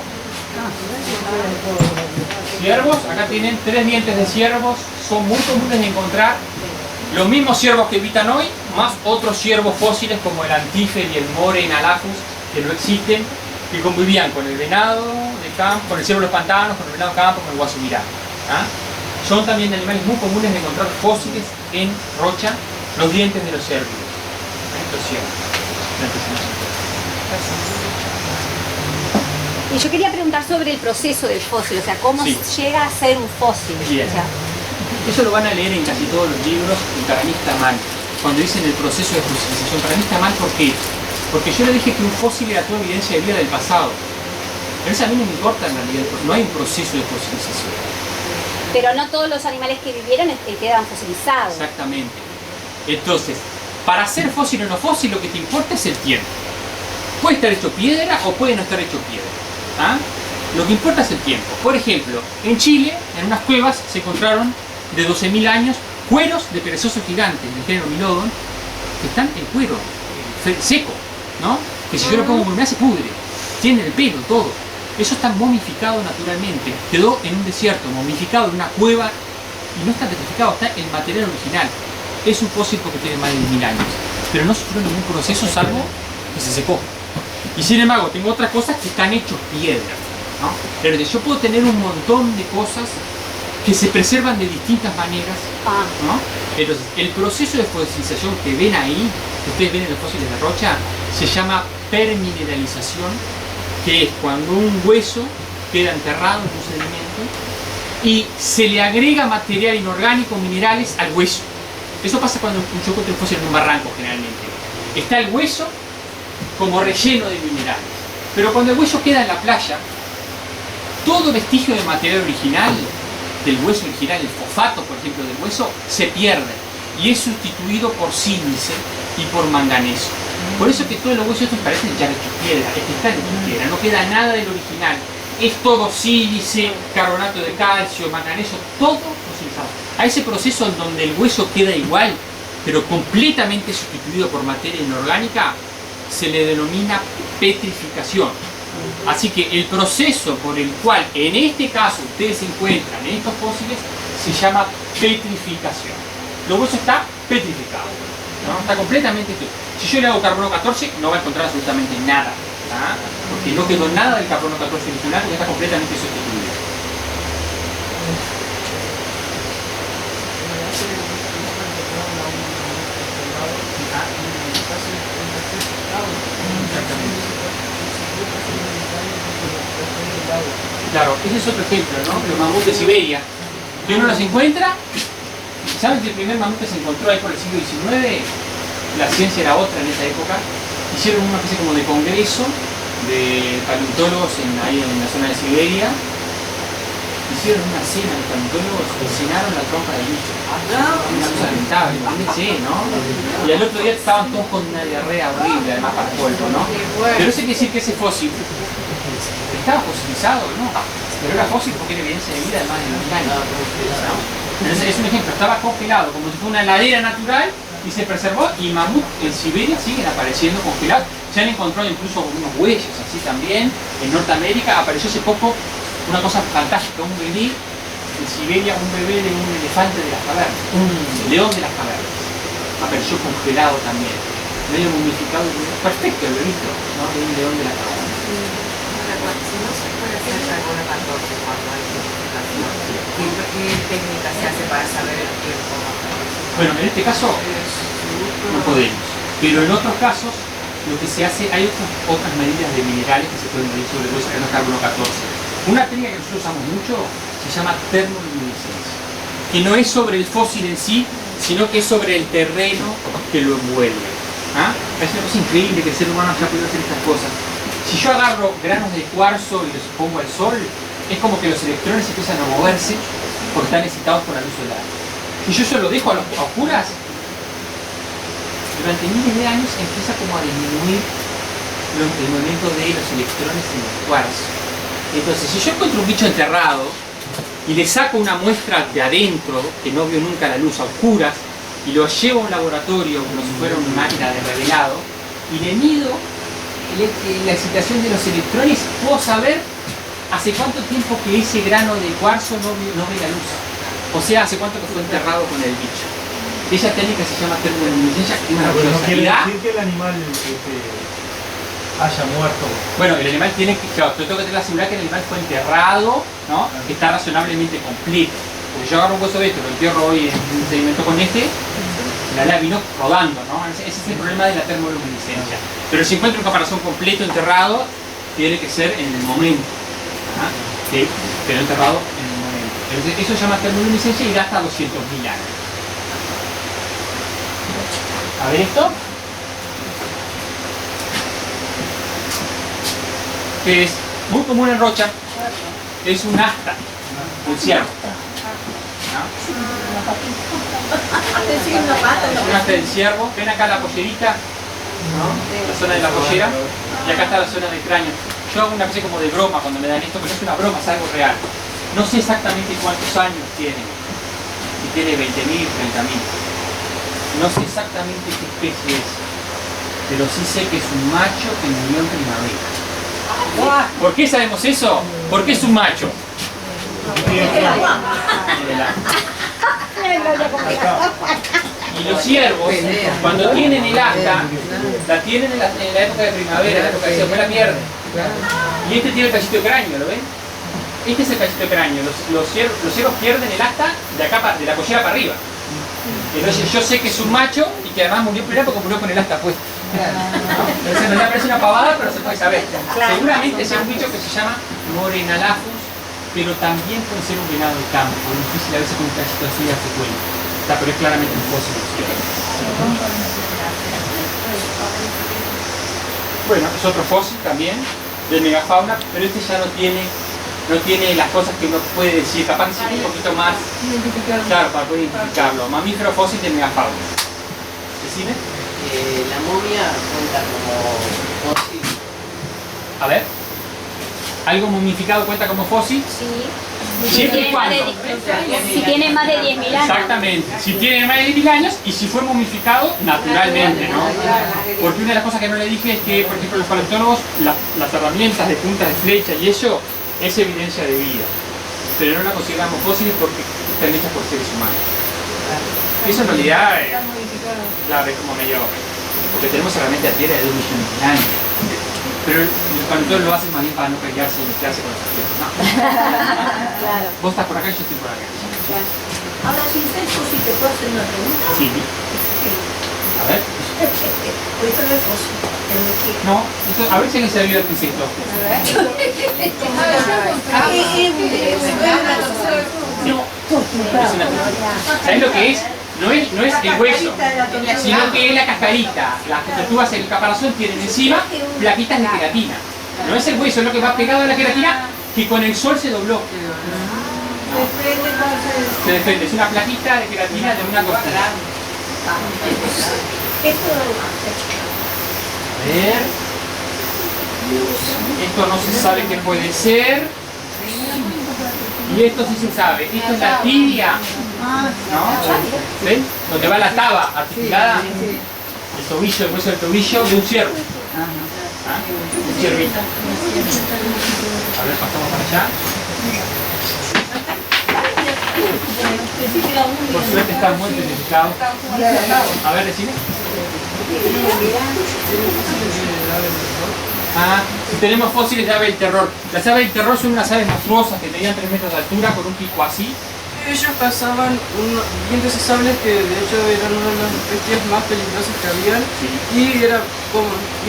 Ciervos, acá tienen 3 dientes de ciervos, son muy comunes de encontrar. Los mismos ciervos que habitan hoy, más otros ciervos fósiles como el antífer y el more enalacus, que no existen, que convivían con el venado de campo, con el ciervo de los pantanos, con el venado de campo, con el guasumirá. ¿Ah? Son también animales muy comunes de encontrar fósiles en rocha, los dientes de los ciervos. Los ciervos. Y yo quería preguntar sobre el proceso del fósil, o sea, cómo llega a ser un fósil. Bien. O sea, eso lo van a leer en casi todos los libros, y para mí está mal. Cuando dicen el proceso de fosilización, para mí está mal, ¿por qué? Porque yo le dije que un fósil era toda evidencia de vida del pasado. Pero eso a mí no me importa en realidad, porque no hay un proceso de fosilización. pero no todos los animales que vivieron quedan fosilizados. Exactamente. Entonces, para ser fósil o no fósil, lo que te importa es el tiempo. Puede estar hecho piedra o puede no estar hecho piedra. ¿Ah? Lo que importa es el tiempo. Por ejemplo, en Chile, en unas cuevas, se encontraron de 12.000 años cueros de perezosos gigantes del género Milodon, que están en cuero, seco, ¿no? Que si yo lo pongo en una se pudre, tiene el pelo, todo. Eso está momificado naturalmente. Quedó en un desierto, momificado en una cueva, y no está petrificado, está el material original. Es un fósil porque tiene más de 10.000 años, pero no sufrió ningún proceso salvo que se secó. Y sin embargo, tengo otras cosas que están hechos piedra, ¿no? Pero yo puedo tener un montón de cosas que se preservan de distintas maneras, ¿no? Entonces, el proceso de fosilización que ven ahí, que ustedes ven en los fósiles de rocha, se llama permineralización, que es cuando un hueso queda enterrado en un sedimento y se le agrega material inorgánico, minerales, al hueso. Eso pasa cuando yo encuentro un fósil en un barranco generalmente. Está el hueso como relleno de minerales. Pero cuando el hueso queda en la playa, todo vestigio de material original, del hueso original, el fosfato, por ejemplo, del hueso, se pierde y es sustituido por sílice y por manganeso. Por eso que todos los huesos estos parecen ya hechos piedra, es que están hechos piedra, no queda nada del original. Es todo sílice, carbonato de calcio, manganeso, todo fosilizado. A ese proceso en donde el hueso queda igual, pero completamente sustituido por materia inorgánica, se le denomina petrificación. Así que el proceso por el cual en este caso ustedes se encuentran en estos fósiles se llama petrificación. El hueso está petrificado, ¿no? Está completamente... Si yo le hago carbono 14 no va a encontrar absolutamente nada, ¿tá? Porque no quedó nada del carbono 14 original, porque está completamente sustituido. Claro, ese es otro ejemplo, ¿no? Los mamuts de Siberia. Que uno los encuentra. ¿Saben que el primer mamut que se encontró ahí por el siglo XIX? La ciencia era otra en esa época. Hicieron una especie como de congreso de paleontólogos ahí en la zona de Siberia. Hicieron una cena de paleontólogos y cenaron la trompa del bicho. Una cosa lamentable, imagínense, ¿no? Y al otro día estaban todos con una diarrea horrible, además para el polvo, ¿no? Pero eso quiere decir que ese fósil estaba fosilizado, ¿no? Pero era fósil porque era evidencia de vida de más de 10.000 años, ¿no? Es un ejemplo, estaba congelado como si fuera una heladera natural y se preservó, y mamut en Siberia siguen apareciendo congelados. Se han encontrado incluso unos huellos así también. En Norteamérica apareció hace poco una cosa fantástica, un bebé en Siberia, un bebé de un elefante de las cavernas, un león de las cavernas. Apareció congelado también, medio momificado, perfecto el bebito, ¿no? De un león de la caverna. Si no se puede hacer carbono 14 cuando hay purificación, ¿qué técnica se hace para saber el tiempo? Bueno, en este caso no podemos, pero en otros casos lo que se hace, hay otras medidas de minerales que se pueden medir sobre el hueso, que no es carbono 14. Una técnica que nosotros usamos mucho se llama termoluminiscencia, que no es sobre el fósil en sí, sino que es sobre el terreno que lo envuelve. ¿Ah? Es una cosa increíble que el ser humano ya puede hacer estas cosas. Si yo agarro granos de cuarzo y los pongo al sol, es como que los electrones empiezan a moverse porque están excitados por la luz solar. Si yo lo dejo a oscuras, durante miles de años empieza como a disminuir el movimiento de los electrones en el cuarzo. Entonces, si yo encuentro un bicho enterrado y le saco una muestra de adentro, que no vio nunca la luz, a oscuras, y lo llevo a un laboratorio como si fuera una máquina de revelado, y le mido la excitación de los electrones, puedo saber hace cuánto tiempo que ese grano de cuarzo no ve la luz. O sea, hace cuánto que fue enterrado con el bicho. Esa técnica se llama termoluminiscencia, que es maravillosa. No quiere decir que el animal haya muerto. Bueno, el animal tiene que, claro, yo tengo que asegurar que el animal fue enterrado, ¿no? Que está razonablemente completo. Porque yo agarro un hueso de esto, lo entierro hoy en un sedimento con este, la vino rodando, ¿no? Ese es el problema de la termoluminiscencia. Pero si encuentro un caparazón completo enterrado, tiene que ser en el momento. ¿Ah? Que quedó enterrado en el momento. Entonces, eso se llama termoluminiscencia y da hasta 200.000 años. A ver esto. Que es muy común en Rocha, es un asta, un ciervo. ¿No? Es un asta del ciervo. Ven acá la pollerita, ¿no? La zona de la pollera, y acá está la zona del cráneo. Yo hago una especie como de broma cuando me dan esto, pero no es una broma, es algo real. No sé exactamente cuántos años tiene, si tiene 20.000, 30.000. No sé exactamente qué especie es, pero sí sé que es un macho que murió en primavera. ¿Por qué sabemos eso? Porque es un macho. Y los ciervos, cuando tienen el asta, la tienen en la época de primavera, en la época de después la pierden. Y este tiene el cachito de cráneo, ¿lo ven? Este es el cachito de cráneo. Los ciervos pierden el asta de acá, de la pollera para arriba. Entonces yo sé que es un macho y que además murió primero porque murió con el asta puesta. Entonces no le parece una pavada, pero se puede saber. Seguramente sea un bicho que se llama Morenalaphus, pero también puede ser un venado de campo. Es difícil a veces con un cachito así darse cuenta. Pero es claramente un fósil. Bueno, es otro fósil también, de megafauna, pero este ya no tiene las cosas que uno puede decir, capaz que sea un poquito más claro para poder identificarlo. Mamífero fósil de megafauna. ¿Decime? La momia cuenta como fósil. A ver. ¿Algo momificado cuenta como fósil? Sí. Siempre y cuando. Si tiene más de 10.000 años. Exactamente. Si tiene más de 10.000 años y si fue momificado naturalmente, ¿no? Porque una de las cosas que no le dije es que, por ejemplo, los paleontólogos, las herramientas de puntas de flecha y eso es evidencia de vida. Pero no la consideramos fósiles porque están hechas por seres humanos. Eso en realidad claro, es como medio... Porque tenemos herramientas de tierra de 2 millones de años. Pero los paleontólogos lo hacen más bien para no pelearse y mezclarse con las tierras. No. Claro. Vos estás por acá y yo estoy por acá. Claro. Ahora, sin sexo, si te puedo hacer una pregunta. Sí. A ver. Pues eso no es fósil. No, esto, a ver si alguien se ha visto el insecto. ¿Sabes lo que es? No es el hueso, sino que es la cascarita. Las tortugas en el caparazón tienen encima plaquitas de queratina. No es el hueso, es lo que va pegado a la queratina que con el sol se dobló. Se desprende, es una plaquita de queratina de una tortuga. A ver. Esto no se sabe qué puede ser. Y esto sí se sabe. Esto es la tibia. ¿No? ¿Ven? Donde va la taba articulada. El tobillo, el hueso del tobillo de un ciervo. ¿Ah? Un ciervito. A ver, pasamos para allá. Por suerte está muy identificado. A ver, decime. Si tenemos fósiles de ave del terror. Las aves del terror son unas aves monstruosas que medían 3 metros de altura con un pico así. Ellos cazaban dientes sables que de hecho eran una de las especies más peligrosas que habían. Sí. Y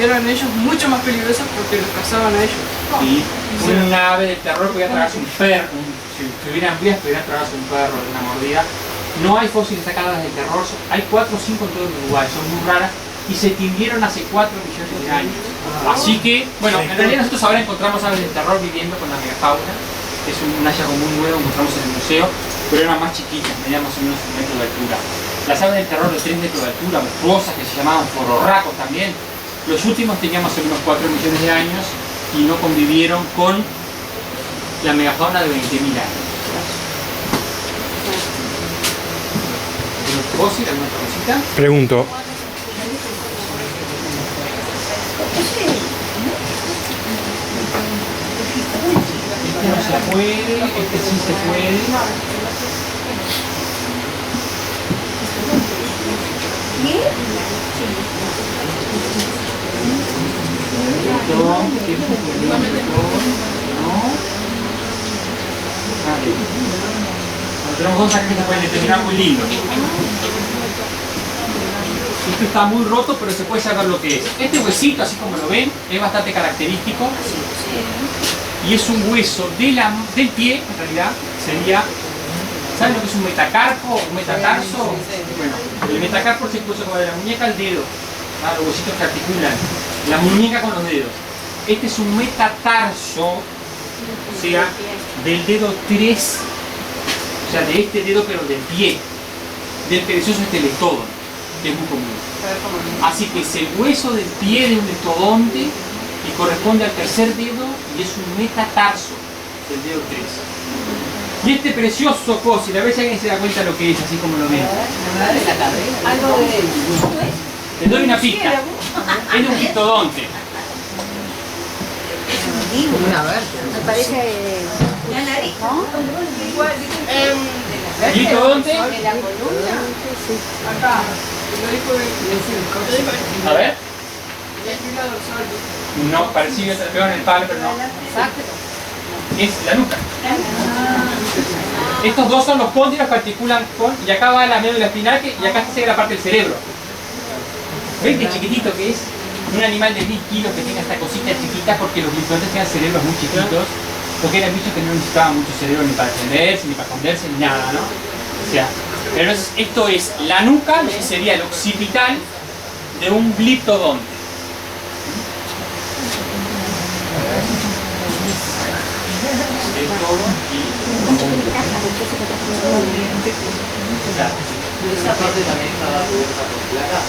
eran ellos mucho más peligrosos porque los cazaban a ellos. Sí. Una ave del terror podía tragarse un perro. Si tuvieran vías podrían tragarse un perro de una mordida. No hay fósiles sacadas del terror. Hay 4 o 5 en todo el Uruguay. Son muy raras. Y se extinguieron hace 4 millones de años. Así que, bueno, en realidad nosotros ahora encontramos aves del terror viviendo con la megafauna. Es un hallazgo muy nuevo, encontramos en el museo, pero eran más chiquitas, medían más o menos 1 metro de altura. Las aves del terror de 3 metros de altura, monstruosas, que se llamaban fororracos también. Los últimos tenían más o menos 4 millones de años y no convivieron con la megafauna de 20.000 años. ¿Fósil, alguna otra cosita? Pregunto. Este no se puede, este sí se puede. Tenemos dos acá que se pueden determinar muy lindos. Esto está muy roto, pero se puede saber lo que es. Este huesito, así como lo ven, es bastante característico. Y es un hueso del pie, en realidad, sería... ¿Saben lo que es un metacarpo? ¿Un metatarso? Bueno, el metacarpo es el hueso como de la muñeca al dedo. Los huesitos que articulan la muñeca con los dedos. Este es un metatarso, o sea, del dedo 3, o sea, de este dedo pero del pie. Del perezoso es el lectodon, que es muy común. Así que es el hueso del pie de un lectodonte y corresponde al tercer dedo y es un metatarso del dedo 3. Y este precioso fósil, a ver si alguien se da cuenta de lo que es, así como lo ven. Algo de... Les doy una pista. Es de un lictodonte. Una verde. Me parece... La nariz. ¿Lictodonte? En la columna. Acá. A ver. No, parecía que peor en el palo, pero no. Es la nuca. Estos dos son los cóndilos que articulan con... Y acá va la médula espinal y acá se ve la parte del cerebro. ¿Ven qué chiquitito que es? Un animal de 1000 kilos que tenga esta cosita chiquita porque los lictodontes tenían cerebros muy chiquitos, porque eran bichos que no necesitaban mucho cerebro ni para defenderse, ni para esconderse, ni nada, ¿no? O sea, pero esto es la nuca, lo que sería el occipital de un gliptodonte. Esa parte también estaba cubierta por placa.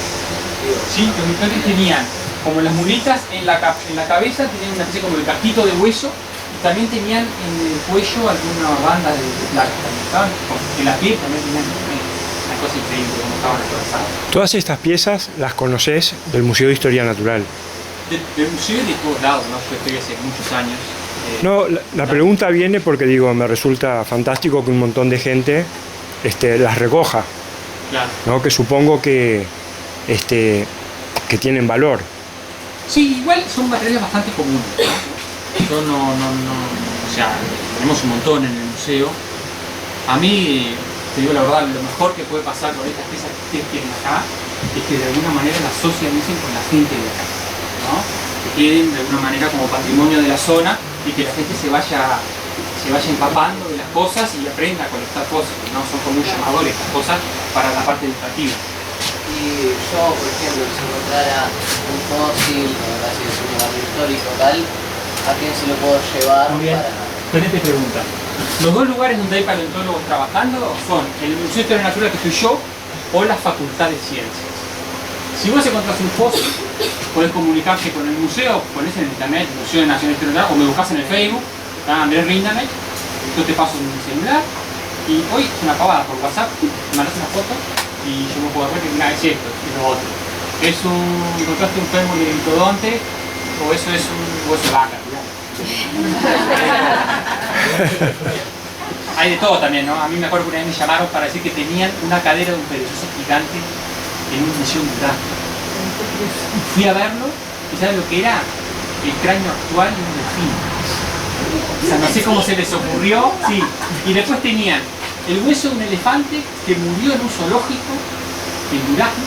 Sí, los gliptodontes tenían, como las muletas, en la cabeza tenían una especie como de casquito de hueso y también tenían en el cuello alguna banda de placa también, ¿saben? En la piel también tenían una cosa increíble como estaban acorazados. Todas estas piezas las conoces del Museo de Historia Natural. Del museo de todos lados, ¿no? Yo estoy hace muchos años. No, la pregunta viene porque digo, me resulta fantástico que un montón de gente las recoja, Claro. ¿no? Que supongo que tienen valor. Sí, igual son materiales bastante comunes, ¿no? Yo no, o sea, tenemos un montón en el museo. A mí, te digo la verdad, lo mejor que puede pasar con estas piezas que ustedes tienen acá es que de alguna manera las socialicen con la gente de acá, ¿no? Que queden de alguna manera como patrimonio de la zona y que la gente se vaya empapando de las cosas y aprenda a colectar cosas, que no son como un llamador estas cosas para la parte educativa. Y yo, por ejemplo, si encontrara un fósil, así es un lugar histórico tal, ¿a quién se lo puedo llevar? Muy bien. Entonces te pregunta, los dos lugares donde hay paleontólogos trabajando son el Museo de Historia Natural que estoy yo o la Facultad de Ciencias. Si vos encontrás un fósil, podés comunicarte con el museo, ponés en el internet Museo de Nacional de Historia Natural o me buscás en el Facebook, Andrés Ríndame, yo te paso mi celular y hoy es una pavada por WhatsApp, me mandas una foto y yo me puedo ver que mira, es esto, es lo otro. ¿Encontraste un fémur de gliptodonte o eso es un hueso de vaca? Hay de todo también, ¿no? A mí me acuerdo que una vez me llamaron para decir que tenían una cadera de un perezoso gigante en un museo mutástico. Fui a verlo y ¿sabes lo que era? El cráneo actual de un delfín. O sea, no sé cómo se les ocurrió, sí. Y después tenían el hueso de un elefante que murió en un zoológico en Durazno.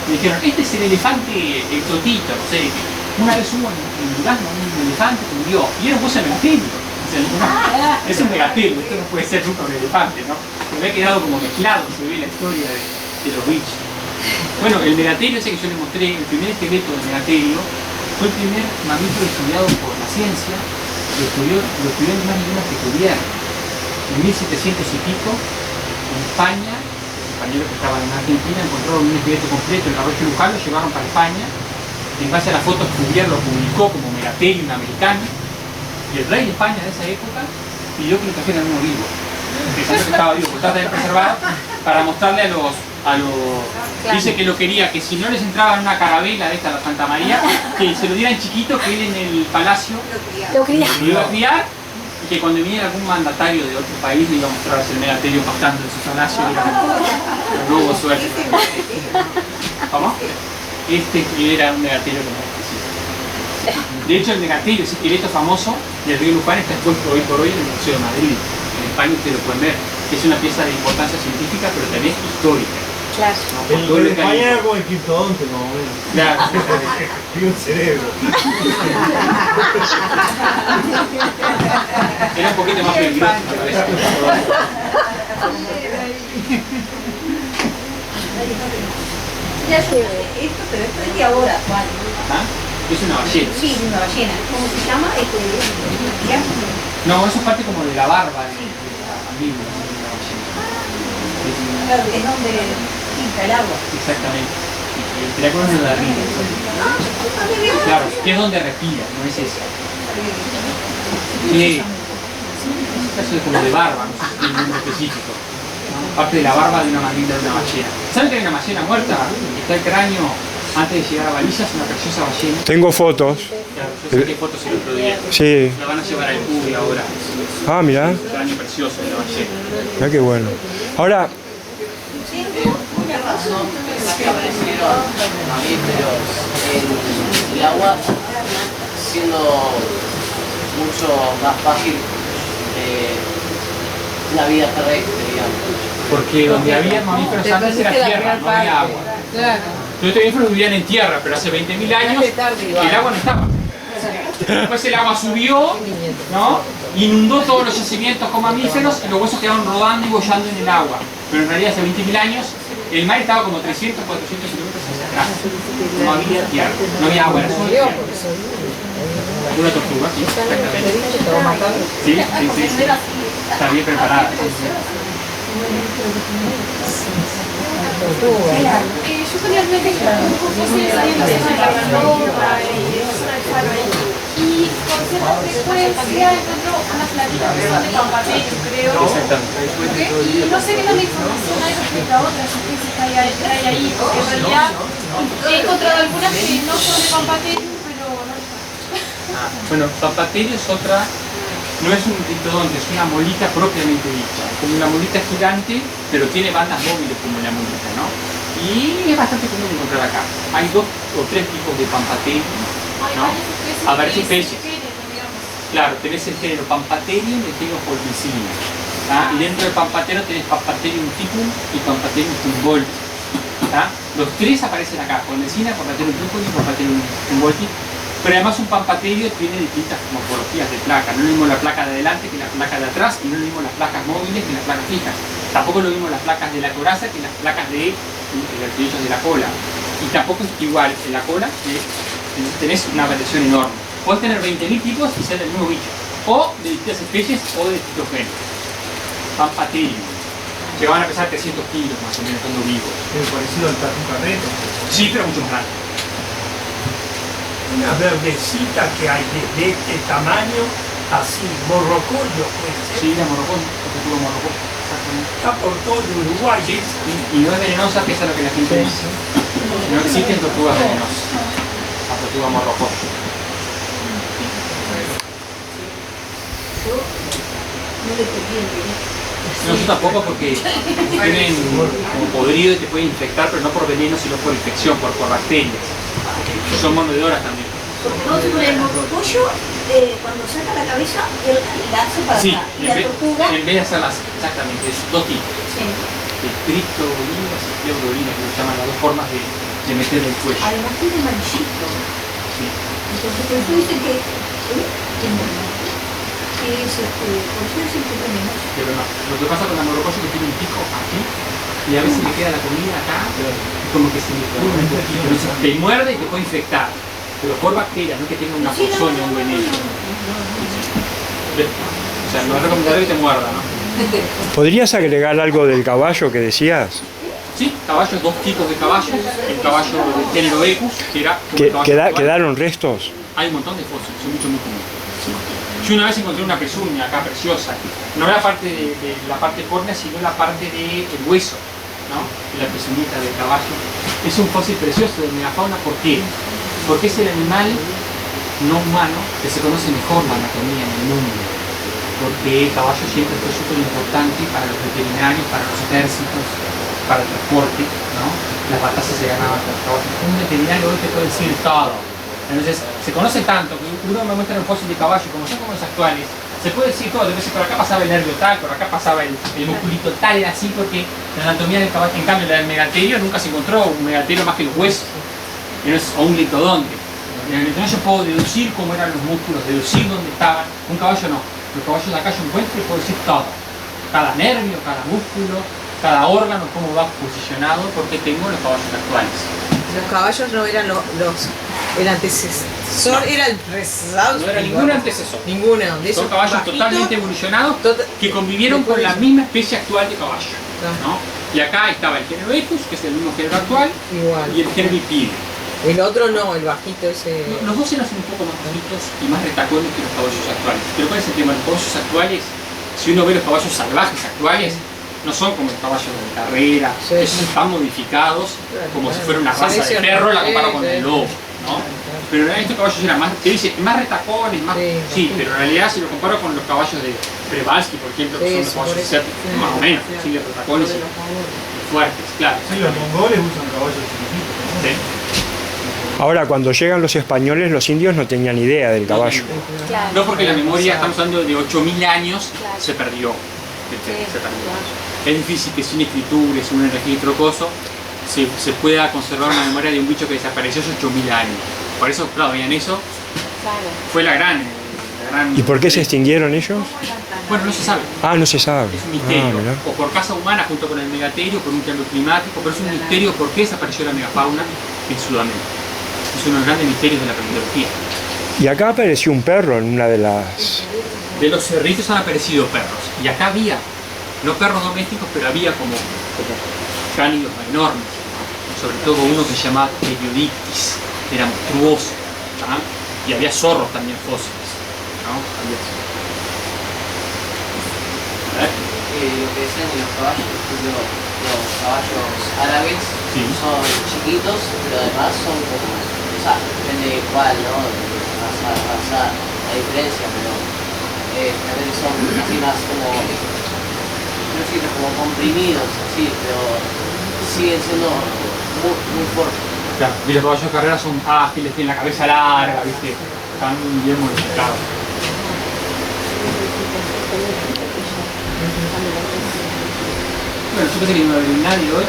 Me dijeron, este es el elefante, el totito, no sé. Una vez hubo en Durazno un elefante que murió y era un hueso de megatelio. O sea, no, es un megatelio, esto no puede ser nunca un elefante, ¿no? Se había quedado como mezclado, se ve la historia de los bichos. Bueno, el megatelio ese que yo les mostré, el primer esqueleto del megatelio, fue el primer mamífero estudiado por la ciencia. Lo estudió ni más ni menos que Cuvier. En 1700 y pico, en España, compañeros que estaban en Argentina encontraron un esqueleto completo en el arroyo Luján, lo llevaron para España. En base a las fotos, Cuvier lo publicó como Megatherium americano. Y el rey de España de esa época pidió que lo trajeran uno vivo. Pensando que estaba vivo, porque estaba también preservado, para mostrarle a los... Dice que lo quería, que si no les entraba en una carabela de esta, la Santa María, que se lo dieran chiquito, que él en el palacio lo iba a criar, y que cuando viniera algún mandatario de otro país le iba a mostrar el Megatherium pastando en su palacio. No hubo suerte. ¿Cómo? Este era un Megatherium que no existía. De hecho, el Megatherium, ese esqueleto famoso del río Luján, está expuesto hoy por hoy en el Museo de Madrid. En España ustedes lo pueden ver, que es una pieza de importancia científica, pero también histórica. Claro. ¿No? En España era como el Quintonte, más o menos. Claro. Y un cerebro. Era un poquito más peligroso, me parece. Esto, pero esto es de ahora, ¿cuál? ¿Ah? Es una ballena. Sí, una ballena. ¿Cómo se llama? No, eso es parte como de la barba de la mandíbula de la ballena. Claro, es donde pinta el agua. Exactamente. Y el triángulo es de arriba. Claro, que es donde respira, no es eso. Sí. Eso es como de barba, no sé si tiene un nombre específico. Parte de la barba de una mandíbula de una ballena. ¿Saben que hay una ballena muerta? Está el cráneo antes de llegar a Balizas, una preciosa ballena. Tengo fotos. Claro, yo saqué fotos el otro día. Sí. La van a llevar al Cubi ahora. Ah, mirá. Un cráneo precioso de la ballena. Mirá qué bueno. Ahora, Más que aparecieron mamíferos en el agua, siendo mucho más fácil la vida terrestre, digamos. Porque donde había mamíferos antes era tierra, no había agua. Claro. Los mamíferos vivían en tierra, pero hace 20.000 años el agua no estaba. Después el agua subió, ¿no? Inundó todos los yacimientos con mamíferos y los huesos quedaron rodando y bollando en el agua. Pero en realidad hace 20.000 años el mar estaba como 300, 400 kilómetros hacia atrás. No había tierra, no había agua, era solo tierra. Una tortuga, sí, exactamente. Sí, sí, sí, sí. Está bien preparada. Sí, sí. Yo anteriormente un poco fósiles ahí en la zona de la Barroca y la zona del Faro ahí. Y con cierta frecuencia encuentro unas platitas que son de Pampatherium, creo. Exactamente. Y no sé qué tanta información hay respecto a otras especies que hay ahí, porque en realidad he encontrado algunas que no son de Pampatherium, pero no sé. Bueno, Pampatherium es otra. No es un diptodonte, es una molita propiamente dicha. Es como una molita gigante, pero tiene bandas móviles como la molita, ¿no? Y es bastante común encontrar acá. Hay 2 o 3 tipos de Pampatherium, ¿no? Hay varias especies. Claro, tenés el género Pampatherium y el género Holmesina. ¿Ah? Y dentro del Pampatherium tenés Pampatherium tipum y Pampatherium humboldti. ¿Ah? Los 3 aparecen acá, Holmesina, Pampatherium tipum y Pampatherium humboldti. Pero además un Pampatherium tiene distintas morfologías de placa. No es lo mismo la placa de adelante que la placa de atrás, y no es lo mismo las placas móviles que las placas fijas. Tampoco es lo mismo las placas de la coraza que las placas de los artilleros de la cola. Y tampoco es igual en la cola, que tenés una variación enorme. Podés tener 20.000 tipos y ser del mismo bicho. O de distintas especies o de distintos géneros. Pampatherium. Llegaban a pesar 300 kilos más o menos estando vivos. Es parecido al tatu carreto. Sí, pero mucho más grande. Una verdecita que hay de este tamaño, así, morrocoyo, pues. Sí, la morrocoyo, tortuga morrocoyo, exactamente. Está por todo Uruguay. Sí, y no es venenosa, que es lo que la gente dice. No existen tortugas venenosas. La tortuga morrocoyo. No, yo tampoco, porque tienen como podrido y te pueden infectar, pero no por veneno, sino por infección, por bacterias. Son mordedoras también. Porque no con el morrocoyo, cuando saca la cabeza, él la hace para Sí, acá. Y la tortuga. en vez de hacerlas exactamente, es 2 tipos. Sí. El criptolina y pleurolina, que se llaman las 2 formas de meter el cuello. Además tiene amarillito. Sí. Entonces, por eso dice que es por eso es el que tenemos. Pero no, lo que pasa con la morrocoyo es que tiene un pico aquí y a veces me queda la comida acá, pero como que se me pone un poquito. Entonces te muerde y te puede infectar, pero por bacterias, no que tenga una ponzoña o un veneno. O sea, no es recomendable que te muerda, ¿no? ¿podrías agregar algo del caballo que decías? Sí, caballos, dos tipos de caballos. El caballo del género Equus, que era como el caballo actual. ¿Quedaron restos? Hay un montón de fósiles, son muy comunes. Sí. Yo una vez encontré una pezuña acá preciosa, no la parte de la parte córnea, sino la parte del hueso, ¿no? La pezuñita del caballo. Es un fósil precioso de megafauna, ¿por qué? Porque es el animal no humano que se conoce mejor la anatomía en el mundo. Porque el caballo siempre fue súper importante para los veterinarios, para los ejércitos, para el transporte, ¿no? Las batallas se ganaban con los caballos. Un veterinario hoy te puede decir todo. Entonces, se conoce tanto que uno me muestra un fósil de caballo, como son como los actuales, se puede decir todo. Entonces, por acá pasaba el nervio tal, por acá pasaba el musculito tal, era así porque la anatomía del caballo, en cambio, la del megaterio nunca se encontró un megaterio más que los huesos, o un litodonte. Entonces, yo puedo deducir cómo eran los músculos, deducir dónde estaban. Un caballo no. Los caballos de acá yo encuentro y puedo decir todo. Cada nervio, cada músculo, cada órgano, cómo va posicionado, porque tengo los caballos actuales. Los caballos no eran el antecesor, no. Era el rezado. No era ningún antecesor. Ninguno. Son caballos bajitos, totalmente evolucionados que convivieron con la misma especie actual de caballo, ¿no? Y acá estaba el género Equus, que es el mismo género actual, y el género Hipidio. El otro no, el bajito ese. Los dos eran un poco más bonitos y más retacones que los caballos actuales. Pero ¿cuál es el tema? Los caballos actuales, si uno ve los caballos salvajes actuales, no son como los caballos de carrera, están modificados como si fuera una raza de perro, la comparo con el lobo, ¿no? Pero en realidad estos caballos eran más, te dice, más retacones, más, sí, pero en realidad si lo comparo con los caballos de Przewalski, por ejemplo, que son los caballos asiáticos, más o menos, sí, de retacones y fuertes, claro. Sí, los mongoles usan caballos chiquititos, ¿no? Sí. Ahora, cuando llegan los españoles, los indios no tenían idea del caballo. Claro. No, porque la memoria, estamos hablando de 8000 años, se perdió. Es difícil que sin escritura, sin un registro coso, se pueda conservar una memoria de un bicho que desapareció hace 8000 años. Por eso, claro, veían eso, fue la gran... ¿Y por qué se extinguieron ellos? Bueno, no se sabe. Ah, no se sabe. Es un misterio. O por caza humana junto con el megaterio, por un cambio climático, pero es un misterio por qué desapareció la megafauna en Sudamérica. Es uno de los grandes misterios de la paleontología. Y acá apareció un perro en una de las... De los cerritos han aparecido perros. Y acá había, no perros domésticos, pero había como cánidos enormes. Sobre todo uno que se llamaba Periodictis, era monstruoso. ¿Ah? Y había zorros también fósiles, ¿no? Lo que decían de los caballos, los caballos árabes son chiquitos, pero además son como, o sea, depende de cuál, ¿no? Raza, la diferencia, pero también son así más como, no sé, como comprimidos, así, pero siguen siendo muy fuertes. Claro, y los caballos de carrera son ágiles, tienen la cabeza larga, ¿viste? Están bien modificados. Bueno, yo pensé que no iba a venir nadie hoy.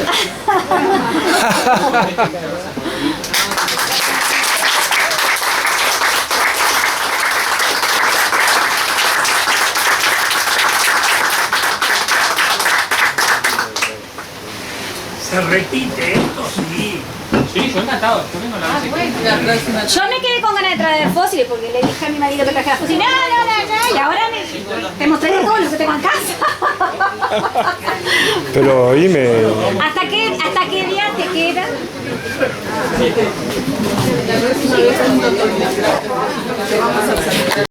¿Se repite esto? Sí. Sí, yo encantado. Yo vengo a la vez. Yo me quedé con ganas de traer fósiles porque le dije a mi marido que trajera fósiles. No, y ahora te mostraré todo lo que tengo en casa. Pero dime... ¿Hasta qué día te queda?